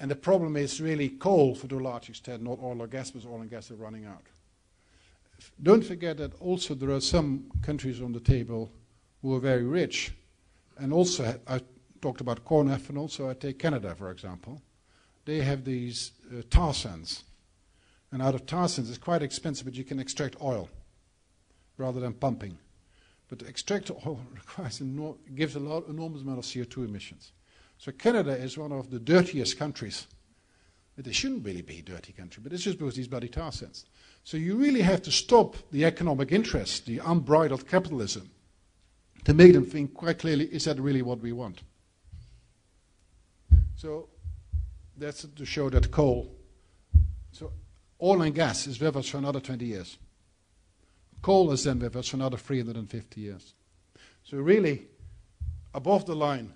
And the problem is really coal for the large extent, not oil or gas, because oil and gas are running out. Don't forget that also there are some countries on the table who are very rich. And also, I talked about corn ethanol, so I take Canada, for example. They have these tar sands. And out of tar sands, it's quite expensive, but you can extract oil rather than pumping. But to extract oil gives enormous amount of CO2 emissions. So Canada is one of the dirtiest countries. But they shouldn't really be a dirty country, but it's just because these bloody tar sands. So you really have to stop the economic interest, the unbridled capitalism, to make them think quite clearly, is that really what we want? So that's to show that coal. So oil and gas is with us for another 20 years. Coal is then with us for another 350 years. So really, above the line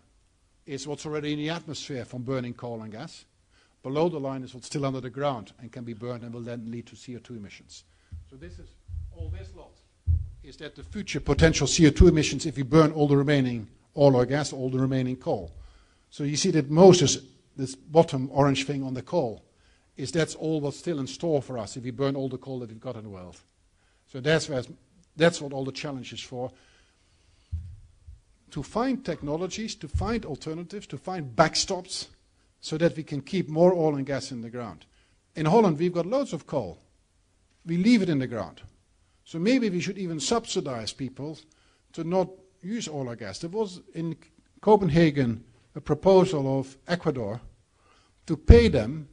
is what's already in the atmosphere from burning coal and gas. Below the line is what's still under the ground and can be burned and will then lead to CO2 emissions. So this is, all this lot, is that the future potential CO2 emissions if we burn all the remaining oil or gas, all the remaining coal. So you see that most is this bottom orange thing on the coal, that's all what's still in store for us if we burn all the coal that we've got in the world. So that's what all the challenge is for. To find technologies, to find alternatives, to find backstops, so that we can keep more oil and gas in the ground. In Holland, we've got loads of coal. We leave it in the ground. So maybe we should even subsidize people to not use oil or gas. There was in Copenhagen a proposal of Ecuador to pay them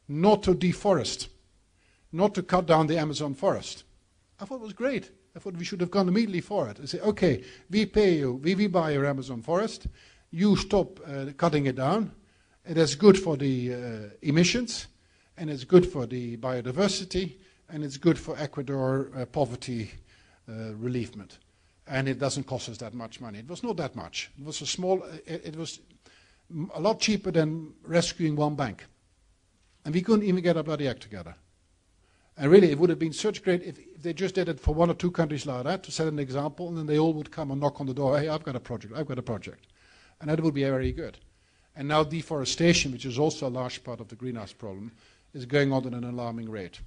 not to deforest, not to cut down the Amazon forest. I thought it was great. I thought we should have gone immediately for it. I say, okay, we pay you, we buy your Amazon forest, you stop cutting it down. It is good for the emissions, and it's good for the biodiversity, and it's good for Ecuador poverty relievement. And it doesn't cost us that much money. It was not that much. It was a small, it was a lot cheaper than rescuing one bank. And we couldn't even get our bloody act together. And really, it would have been such great if they just did it for one or two countries like that, to set an example, and then they all would come and knock on the door, hey, I've got a project. And that would be very good. And now deforestation, which is also a large part of the greenhouse problem, is going on at an alarming rate.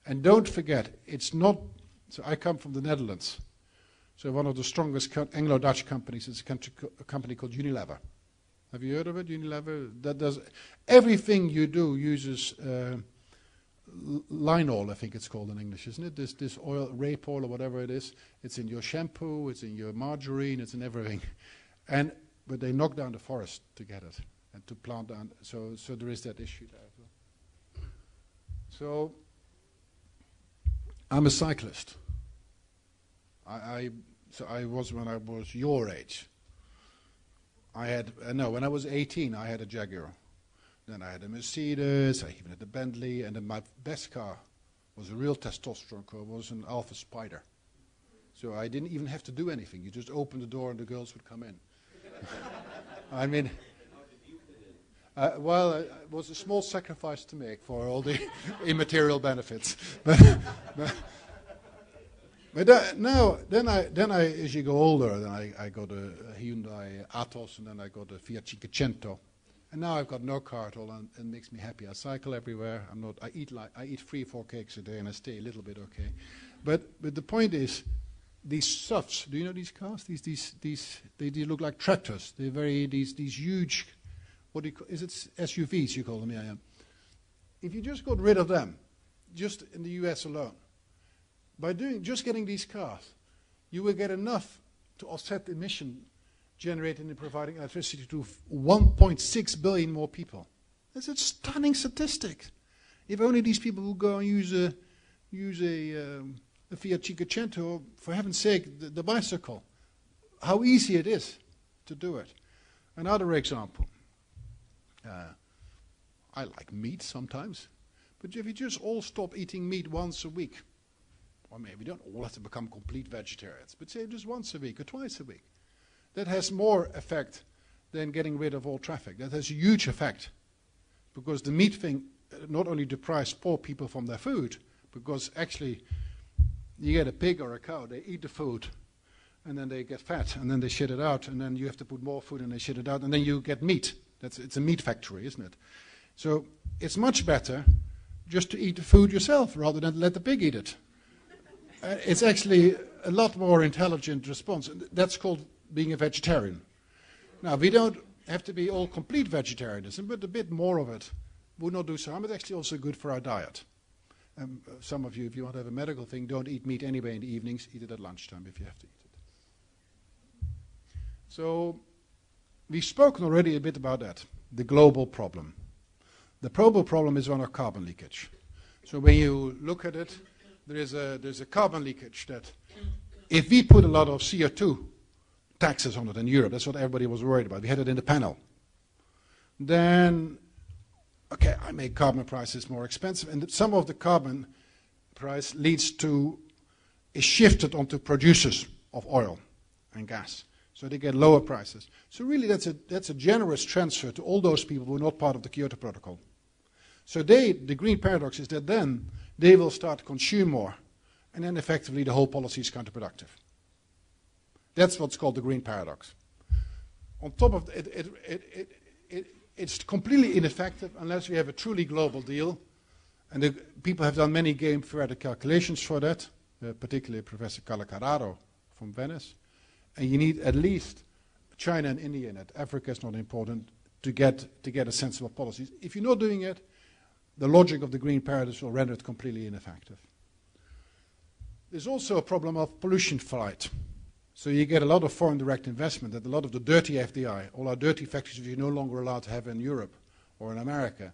And don't forget, it's not, so I come from the Netherlands. So one of the strongest Anglo-Dutch companies is a company called Unilever. Have you heard of it, Unilever? That does, everything you do uses linol, I think it's called in English, isn't it? This oil, rape oil or whatever it is. It's in your shampoo, it's in your margarine, it's in everything. But they knock down the forest to get it and to plant down. So there is that issue there as well. So I'm a cyclist. So I was when I was your age. When I was 18, I had a Jaguar. Then I had a Mercedes, I even had a Bentley, and then my best car was a real testosterone car, was an Alfa Spider. So I didn't even have to do anything. You just open the door and the girls would come in. I mean, it was a small sacrifice to make for all the immaterial benefits. But then I, as you go older, then I got a Hyundai Atos, and then I got a Fiat Cinquecento, and now I've got no car at all, and it makes me happy. I cycle everywhere. I eat 3-4 cakes a day, and I stay a little bit okay. But the point is, these SUVs, do you know these cars? They look like tractors. They're these huge, what do you call, is it SUVs you call them? Yeah. If you just got rid of them, just in the US alone, by just getting these cars, you will get enough to offset the emission generated in providing electricity to 1.6 billion more people. That's a stunning statistic. If only these people would go and use a Fiat Cinquecento, for heaven's sake, the bicycle. How easy it is to do it. Another example. I like meat sometimes, but if you just all stop eating meat once a week, or maybe we don't all have to become complete vegetarians, but say just once a week or twice a week, that has more effect than getting rid of all traffic. That has a huge effect, because the meat thing not only deprives poor people from their food, because actually you get a pig or a cow, they eat the food, and then they get fat, and then they shit it out, and then you have to put more food and they shit it out, and then you get meat. It's a meat factory, isn't it? So it's much better just to eat the food yourself rather than let the pig eat it. It's actually a lot more intelligent response. That's called being a vegetarian. Now, we don't have to be all complete vegetarianism, but a bit more of it would not do so harm. It's actually also good for our diet. Some of you, if you want to have a medical thing, don't eat meat anyway in the evenings. Eat it at lunchtime if you have to eat it. So we've spoken already a bit about that, the global problem. The global problem is one of carbon leakage. So when you look at it, there's a carbon leakage that if we put a lot of CO2 taxes on it in Europe, that's what everybody was worried about. We had it in the panel. Then, okay, I make carbon prices more expensive, and some of the carbon price leads to, is shifted onto producers of oil and gas. So they get lower prices. So really that's a generous transfer to all those people who are not part of the Kyoto Protocol. So the green paradox is that then they will start to consume more, and then effectively the whole policy is counterproductive. That's what's called the green paradox. On top of it's completely ineffective unless we have a truly global deal, and people have done many game theoretic calculations for that, particularly Professor Calacararo from Venice. And you need at least China and India in it. Africa is not important to get a sensible policy. If you're not doing it, the logic of the green paradox will render it completely ineffective. There's also a problem of pollution flight. So you get a lot of foreign direct investment, that a lot of the dirty FDI, all our dirty factories we're no longer allowed to have in Europe or in America.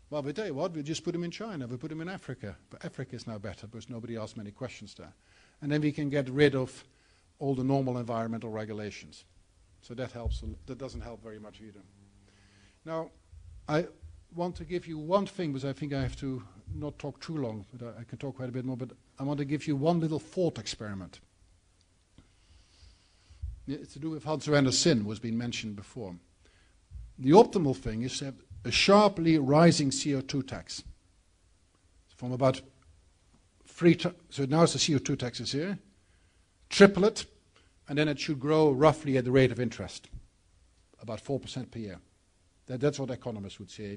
Well, we tell you what, we just put them in China, we put them in Africa. But Africa is now better because nobody asks many questions there. And then we can get rid of all the normal environmental regulations. So that helps. That doesn't help very much either. Now, I want to give you one thing, because I think I have to not talk too long, but I can talk quite a bit more, but I want to give you one little thought experiment. It's to do with Hans Werner Sinn, was being mentioned before. The optimal thing is to have a sharply rising CO2 tax. From about so now the CO2 tax is here, triple it, and then it should grow roughly at the rate of interest, about 4% per year. That's what economists would say.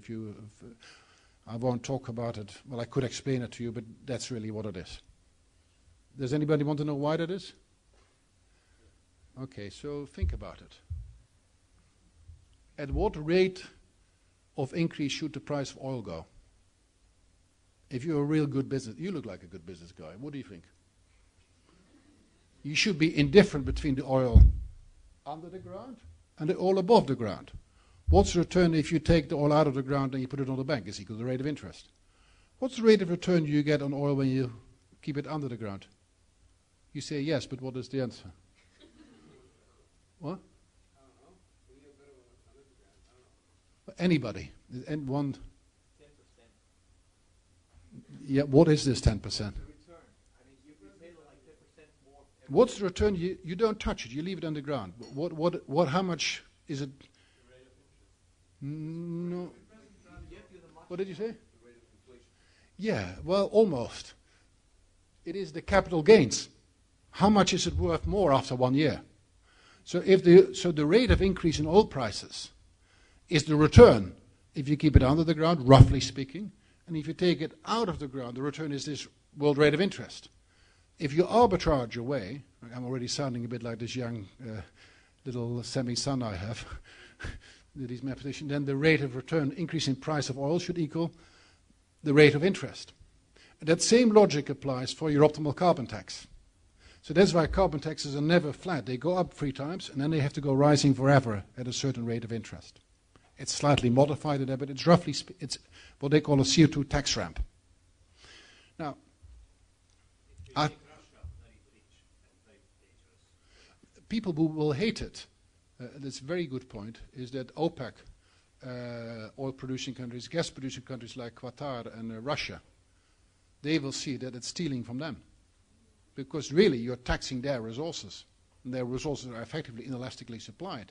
I won't talk about it. Well, I could explain it to you, but that's really what it is. Does anybody want to know why that is? Okay, so think about it. At what rate of increase should the price of oil go? If you're a real good business, you look like a good business guy. What do you think? You should be indifferent between the oil under the ground and the oil above the ground. What's the return if you take the oil out of the ground and you put it on the bank? Is equal to the rate of interest. What's the rate of return you get on oil when you keep it under the ground? You say yes, but what is the answer? What? I don't know. We get better when it's under the ground. I don't know. Anybody. And one. 10%. Yeah, what is this 10%? The return. I mean, you pay like 10% more. What's the return? You don't touch it. You leave it underground. What? How much is it? The rate of interest. No. What did you say? The rate of inflation. Yeah, well, almost. It is the capital gains. How much is it worth more after 1 year? So the rate of increase in oil prices is the return if you keep it under the ground, roughly speaking, and if you take it out of the ground, the return is this world rate of interest. If you arbitrage away, I'm already sounding a bit like this young little semi-son I have, these mathematicians, then the rate of return, increase in price of oil should equal the rate of interest. And that same logic applies for your optimal carbon tax. So that's why carbon taxes are never flat. They go up 3 times, and then they have to go rising forever at a certain rate of interest. It's slightly modified in there, but it's roughly, it's what they call a CO2 tax ramp. Now, people who will hate it, that's a very good point, is that OPEC, oil-producing countries, gas-producing countries like Qatar and Russia, they will see that it's stealing from them. Because really you're taxing their resources, and their resources are effectively inelastically supplied.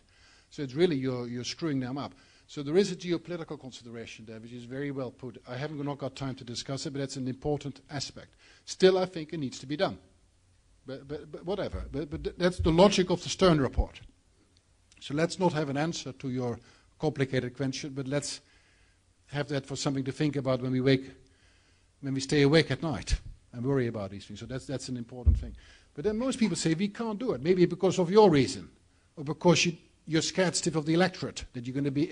So it's really you're screwing them up. So there is a geopolitical consideration there, which is very well put. I haven't not got time to discuss it, but that's an important aspect. Still, I think it needs to be done. But whatever. But that's the logic of the Stern report. So let's not have an answer to your complicated question, but let's have that for something to think about when we stay awake at night and worry about these things. So that's an important thing. But then most people say we can't do it, maybe because of your reason, or because you're scared stiff of the electorate, that you're going to be,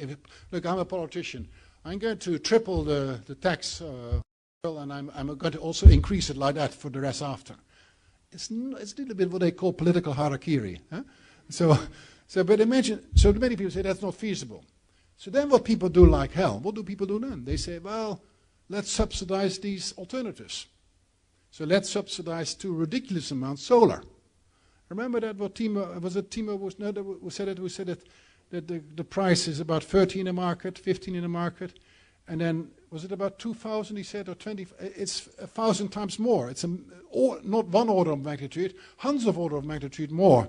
look, I'm a politician, I'm going to triple the tax, and I'm going to also increase it like that for the rest after. It's a little bit what they call political harakiri. Huh? So So, but imagine, so many people say that's not feasible. So then what people do like hell, what do people do then? They say, well, let's subsidize these alternatives. So let's subsidize to ridiculous amounts solar. Remember that what Timo, was it Timo who said it? Who said that the price is about 30 in the market, 15 in the market, and then was it about 2,000? He said, or 20? It's 1,000 times more. It's not one order of magnitude, hundreds of order of magnitude more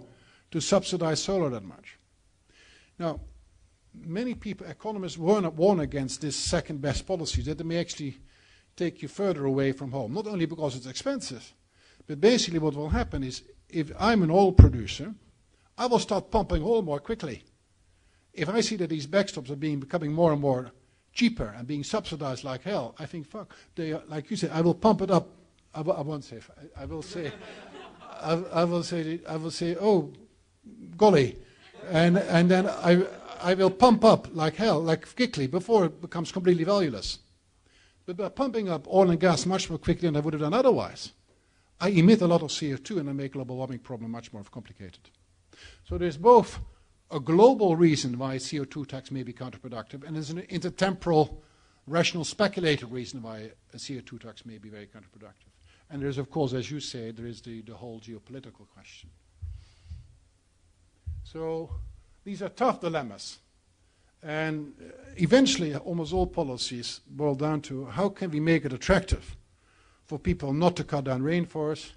to subsidize solar that much. Now, many people, economists, warn against this second best policy, that it may actually take you further away from home. Not only because it's expensive, but basically what will happen is, if I'm an oil producer, I will start pumping oil more quickly. If I see that these backstops are becoming more and more cheaper and being subsidized like hell, I think, fuck, they are, like you said, I will pump it up. I won't say, I will say, I will say, oh, golly, and then I will pump up like hell, like quickly, before it becomes completely valueless. But by pumping up oil and gas much more quickly than I would have done otherwise, I emit a lot of CO2 and I make global warming problem much more complicated. So there's both a global reason why CO2 tax may be counterproductive, and there's an intertemporal, rational, speculative reason why a CO2 tax may be very counterproductive. And there's, of course, as you say, there is the whole geopolitical question. So these are tough dilemmas. And eventually, almost all policies boil down to how can we make it attractive for people not to cut down rainforests,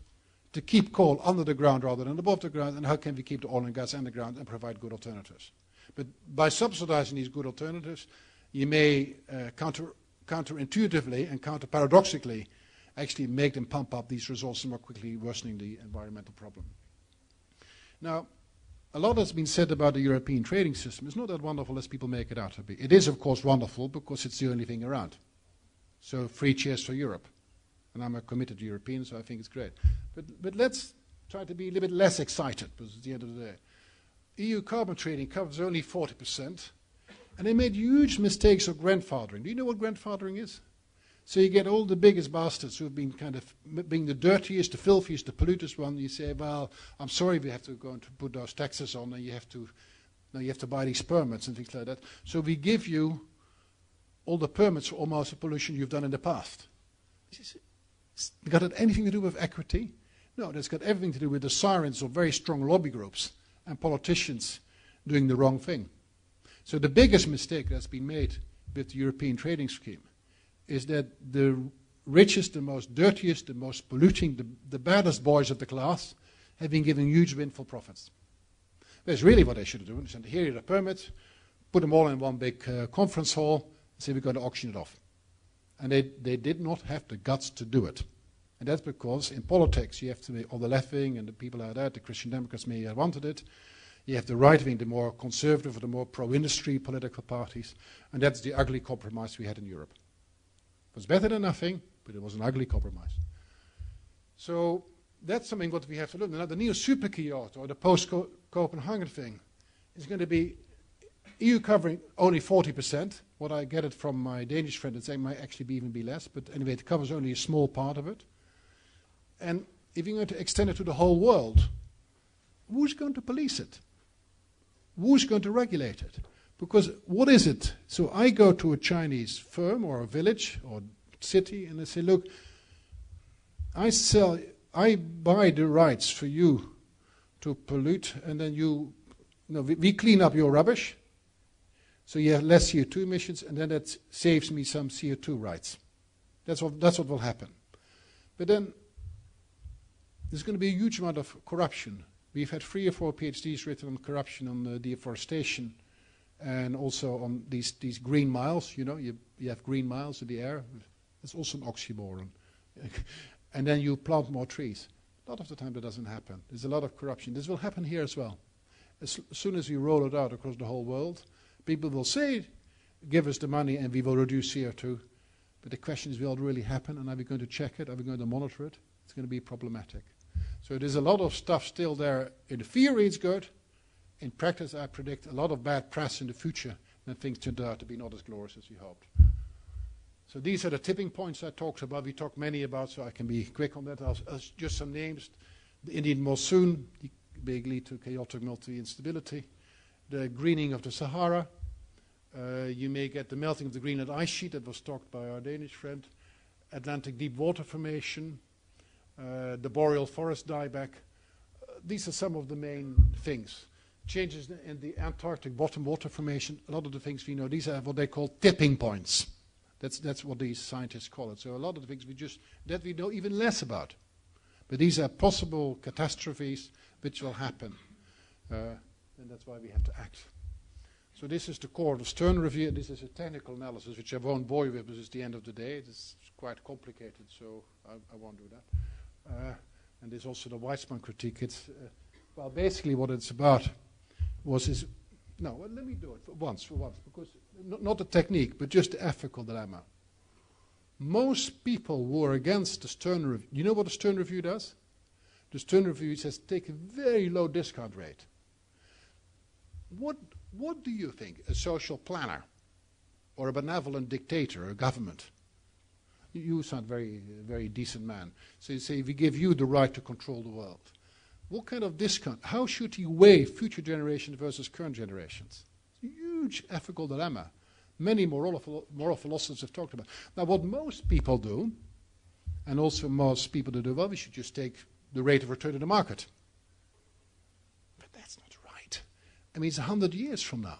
to keep coal under the ground rather than above the ground, and how can we keep the oil and gas underground and provide good alternatives. But by subsidizing these good alternatives, you may counterintuitively and counterparadoxically actually make them pump up these resources more quickly, worsening the environmental problem. Now, a lot has been said about the European trading system. It's not that wonderful as people make it out to be. It is, of course, wonderful because it's the only thing around. So free cheers for Europe. And I'm a committed European, so I think it's great. But let's try to be a little bit less excited, because at the end of the day, EU carbon trading covers only 40%, and they made huge mistakes of grandfathering. Do you know what grandfathering is? So you get all the biggest bastards who have been kind of being the dirtiest, the filthiest, the polluters one. You say, well, I'm sorry, we have to go and to put those taxes on, and you have to buy these permits and things like that. So we give you all the permits for almost the pollution you've done in the past. Got it anything to do with equity? No, that's got everything to do with the sirens of very strong lobby groups and politicians doing the wrong thing. So the biggest mistake that's been made with the European trading scheme is that the richest, the most dirtiest, the most polluting, the baddest boys of the class have been given huge windfall profits. That's really what they should have done. They said, here are the permits, put them all in one big conference hall, and say we're going to auction it off. And they did not have the guts to do it. And that's because in politics you have to make all the left wing and the people like that, the Christian Democrats may have wanted it. You have the right wing, the more conservative or the more pro-industry political parties. And that's the ugly compromise we had in Europe. It was better than nothing, but it was an ugly compromise. So that's something what we have to look at. Now the neo-super Kyoto or the post-Copenhagen thing is going to be EU covering only 40%. What I get it from my Danish friend is saying might actually even be less, but anyway, it covers only a small part of it. And if you're going to extend it to the whole world, who's going to police it? Who's going to regulate it? Because what is it? So I go to a Chinese firm or a village or city and I say, look, I buy the rights for you to pollute, and then we clean up your rubbish. So you have less CO2 emissions, and then that saves me some CO2 rights. That's what will happen. But then there's going to be a huge amount of corruption. We've had 3 or 4 PhDs written on corruption, on deforestation, and also on these green miles. You know, you have green miles in the air. That's also an oxymoron. And then you plant more trees. A lot of the time that doesn't happen. There's a lot of corruption. This will happen here as well. As soon as we roll it out across the whole world, people will say, give us the money and we will reduce CO2. But the question is, will it really happen? And are we going to check it? Are we going to monitor it? It's going to be problematic. So there's a lot of stuff still there. In theory, it's good. In practice, I predict a lot of bad press in the future when things turned out to be not as glorious as we hoped. So these are the tipping points I talked about. We talked many about, so I can be quick on that. I'll just some names. The Indian monsoon, big lead to chaotic multi-instability. the greening of the Sahara. You may get the melting of the Greenland ice sheet that was talked by our Danish friend, Atlantic deep water formation, the boreal forest dieback. These are some of the main things. Changes in the Antarctic bottom water formation, a lot of the things we know, these are what they call tipping points. That's what these scientists call it. So a lot of the things that we know even less about. But these are possible catastrophes which will happen. And that's why we have to act. So this is the core of the Stern Review. This is a technical analysis, which I won't bore you with, because it's the end of the day. It's quite complicated, so I won't do that. And there's also the Weizmann critique. It's, well, basically what it's about let me do it for once, because not the technique, but just the ethical dilemma. Most people who are against the Stern Review, you know what the Stern Review does? The Stern Review says take a very low discount rate. What do you think a social planner or a benevolent dictator, a government? You sound very, very decent man. So you say, we give you the right to control the world. What kind of discount? How should he weigh future generations versus current generations? It's a huge ethical dilemma. Many moral philosophers have talked about. Now, what most people do, and also most people do, well, we should just take the rate of return to the market. But that's not right. I mean, it's 100 years from now.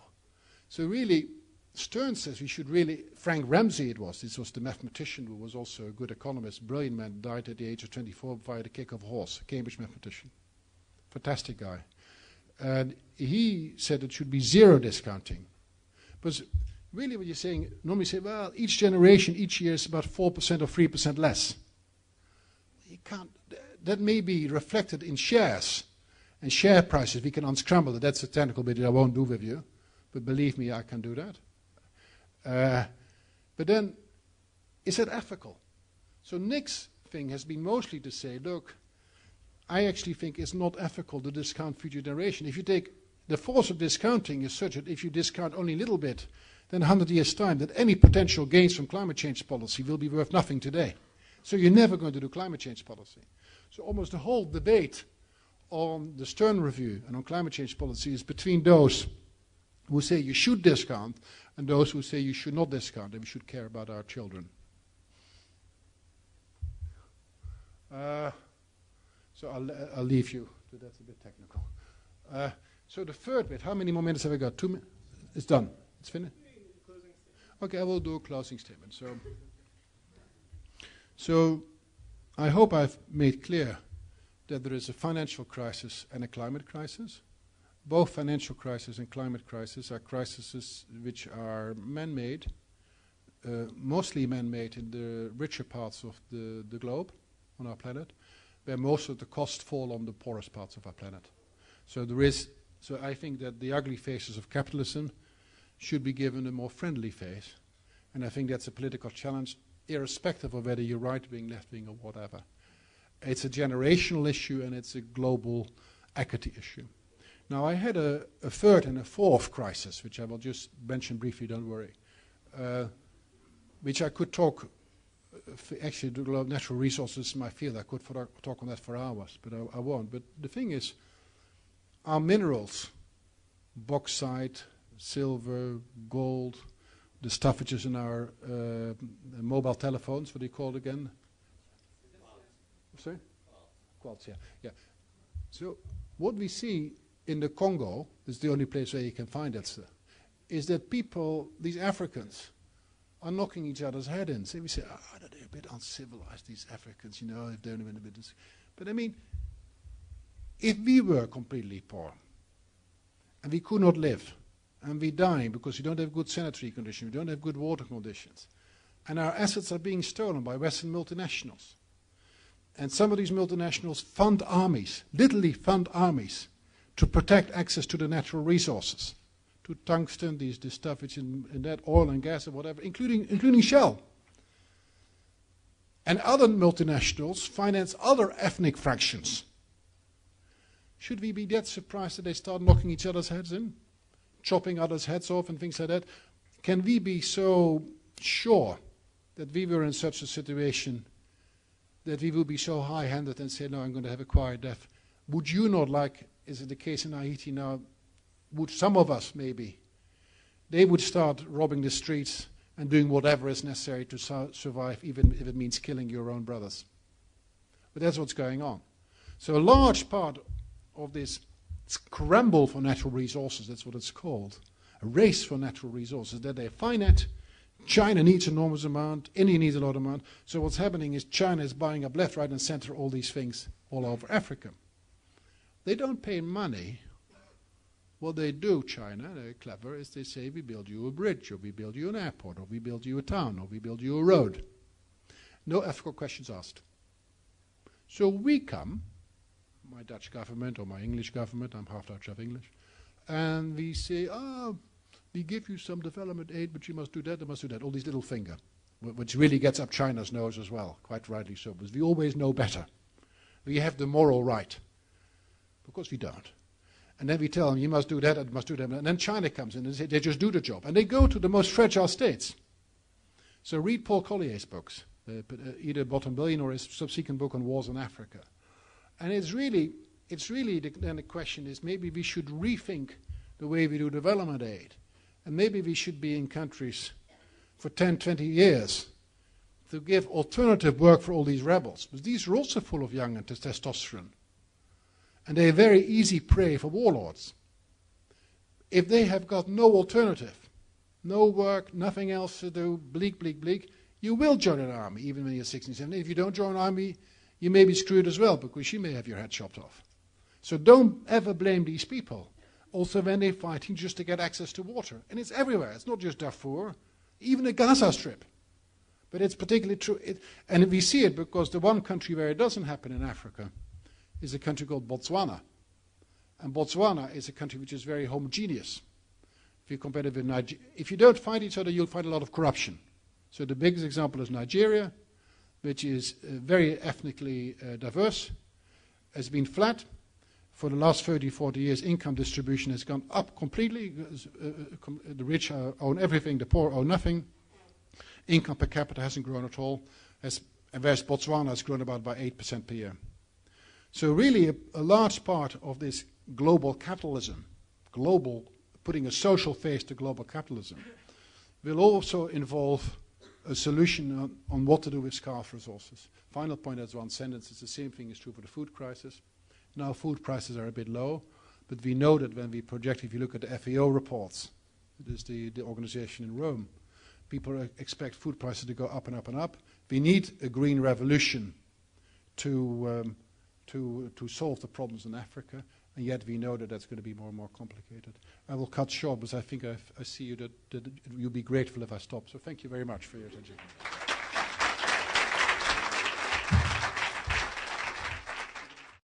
So really, Stern says we should really, Frank Ramsey this was the mathematician who was also a good economist, brilliant man, died at the age of 24 via the kick of a horse, a Cambridge mathematician. Fantastic guy. And he said it should be zero discounting. But really what you're saying, normally you say, well, each generation, each year is about 4% or 3% less. You can't, that may be reflected in shares and share prices. We can unscramble it. That's a technical bit that I won't do with you. But believe me, I can do that. But then, is that ethical? So Nick's thing has been mostly to say, look, I actually think it's not ethical to discount future generation. If you take the force of discounting is such that if you discount only a little bit, then 100 years' time, that any potential gains from climate change policy will be worth nothing today. So you're never going to do climate change policy. So almost the whole debate on the Stern Review and on climate change policy is between those who say you should discount and those who say you should not discount and we should care about our children. So I'll leave you. That's a bit technical. So the third bit, how many more minutes have I got? 2 minutes? It's done. It's finished? Okay, I will do a closing statement. So I hope I've made clear that there is a financial crisis and a climate crisis. Both financial crisis and climate crisis are crises which are man-made, mostly man-made in the richer parts of the globe on our planet, where most of the costs fall on the poorest parts of our planet. So I think that the ugly faces of capitalism should be given a more friendly face. And I think that's a political challenge, irrespective of whether you're right-wing, left-wing, or whatever. It's a generational issue and it's a global equity issue. Now, I had a third and a fourth crisis, which I will just mention briefly, don't worry, which I could talk, actually, the natural resources is my field. I could talk on that for hours, but I won't. But the thing is, our minerals, bauxite, silver, gold, the stuff which is in our mobile telephones, what do you call it again? Sorry? Quartz, yeah. So what we see in the Congo, is the only place where you can find that stuff, is that people, these Africans, are knocking each other's head in. So we say, they're a bit uncivilized, these Africans, if they're in the business. But I mean, if we were completely poor, and we could not live, and we die because we don't have good sanitary conditions, we don't have good water conditions, and our assets are being stolen by Western multinationals, and some of these multinationals fund armies, literally fund armies, to protect access to the natural resources, to tungsten, this stuff which in that oil and gas and whatever, including Shell. And other multinationals finance other ethnic fractions. Should we be that surprised that they start knocking each other's heads in, chopping others' heads off and things like that? Can we be so sure that we were in such a situation that we will be so high-handed and say, no, I'm going to have a quiet death? Would you not like, is it the case in Haiti now, would, some of us maybe, they would start robbing the streets and doing whatever is necessary to survive, even if it means killing your own brothers. But that's what's going on. So a large part of this scramble for natural resources, that's what it's called, a race for natural resources, that they're finite. China needs enormous amount, India needs a lot of amount. So what's happening is China is buying up left, right, and center all these things all over Africa. They don't pay money. What they do, China, they're clever, is they say, we build you a bridge, or we build you an airport, or we build you a town, or we build you a road. No ethical questions asked. So we come, my Dutch government or my English government, I'm half Dutch, half English, and we say, we give you some development aid, but you must do that, you must do that, all these little finger, which really gets up China's nose as well, quite rightly so, because we always know better. We have the moral right. Of course we don't. And then we tell them, you must do that, and must do that. And then China comes in and they just do the job. And they go to the most fragile states. So read Paul Collier's books, either Bottom Billion or his subsequent book on wars in Africa. And it's really then the question is, maybe we should rethink the way we do development aid. And maybe we should be in countries for 10, 20 years to give alternative work for all these rebels. Because these are also full of young and testosterone. And they're very easy prey for warlords. If they have got no alternative, no work, nothing else to do, bleak, bleak, bleak, you will join an army, even when you're 16, 17. If you don't join an army, you may be screwed as well, because you may have your head chopped off. So don't ever blame these people. Also when they're fighting just to get access to water. And it's everywhere. It's not just Darfur, even the Gaza Strip. But it's particularly true. And we see it because the one country where it doesn't happen in Africa is a country called Botswana. And Botswana is a country which is very homogeneous. If you compare it with Nigeria, if you don't fight each other, you'll find a lot of corruption. So the biggest example is Nigeria, which is very ethnically diverse, has been flat. For the last 30, 40 years, income distribution has gone up completely. The rich own everything, the poor own nothing. Income per capita hasn't grown at all, whereas Botswana has grown about by 8% per year. So really a large part of this global capitalism, putting a social face to global capitalism, will also involve a solution on what to do with scarce resources. Final point as one sentence, it's the same thing is true for the food crisis. Now food prices are a bit low, but we know that when we project, if you look at the FAO reports, it is the organization in Rome, people expect food prices to go up and up and up. We need a green revolution to solve the problems in Africa, and yet we know that that's going to be more and more complicated. I will cut short because I think I see you that you'll be grateful if I stop. So thank you very much for your attention.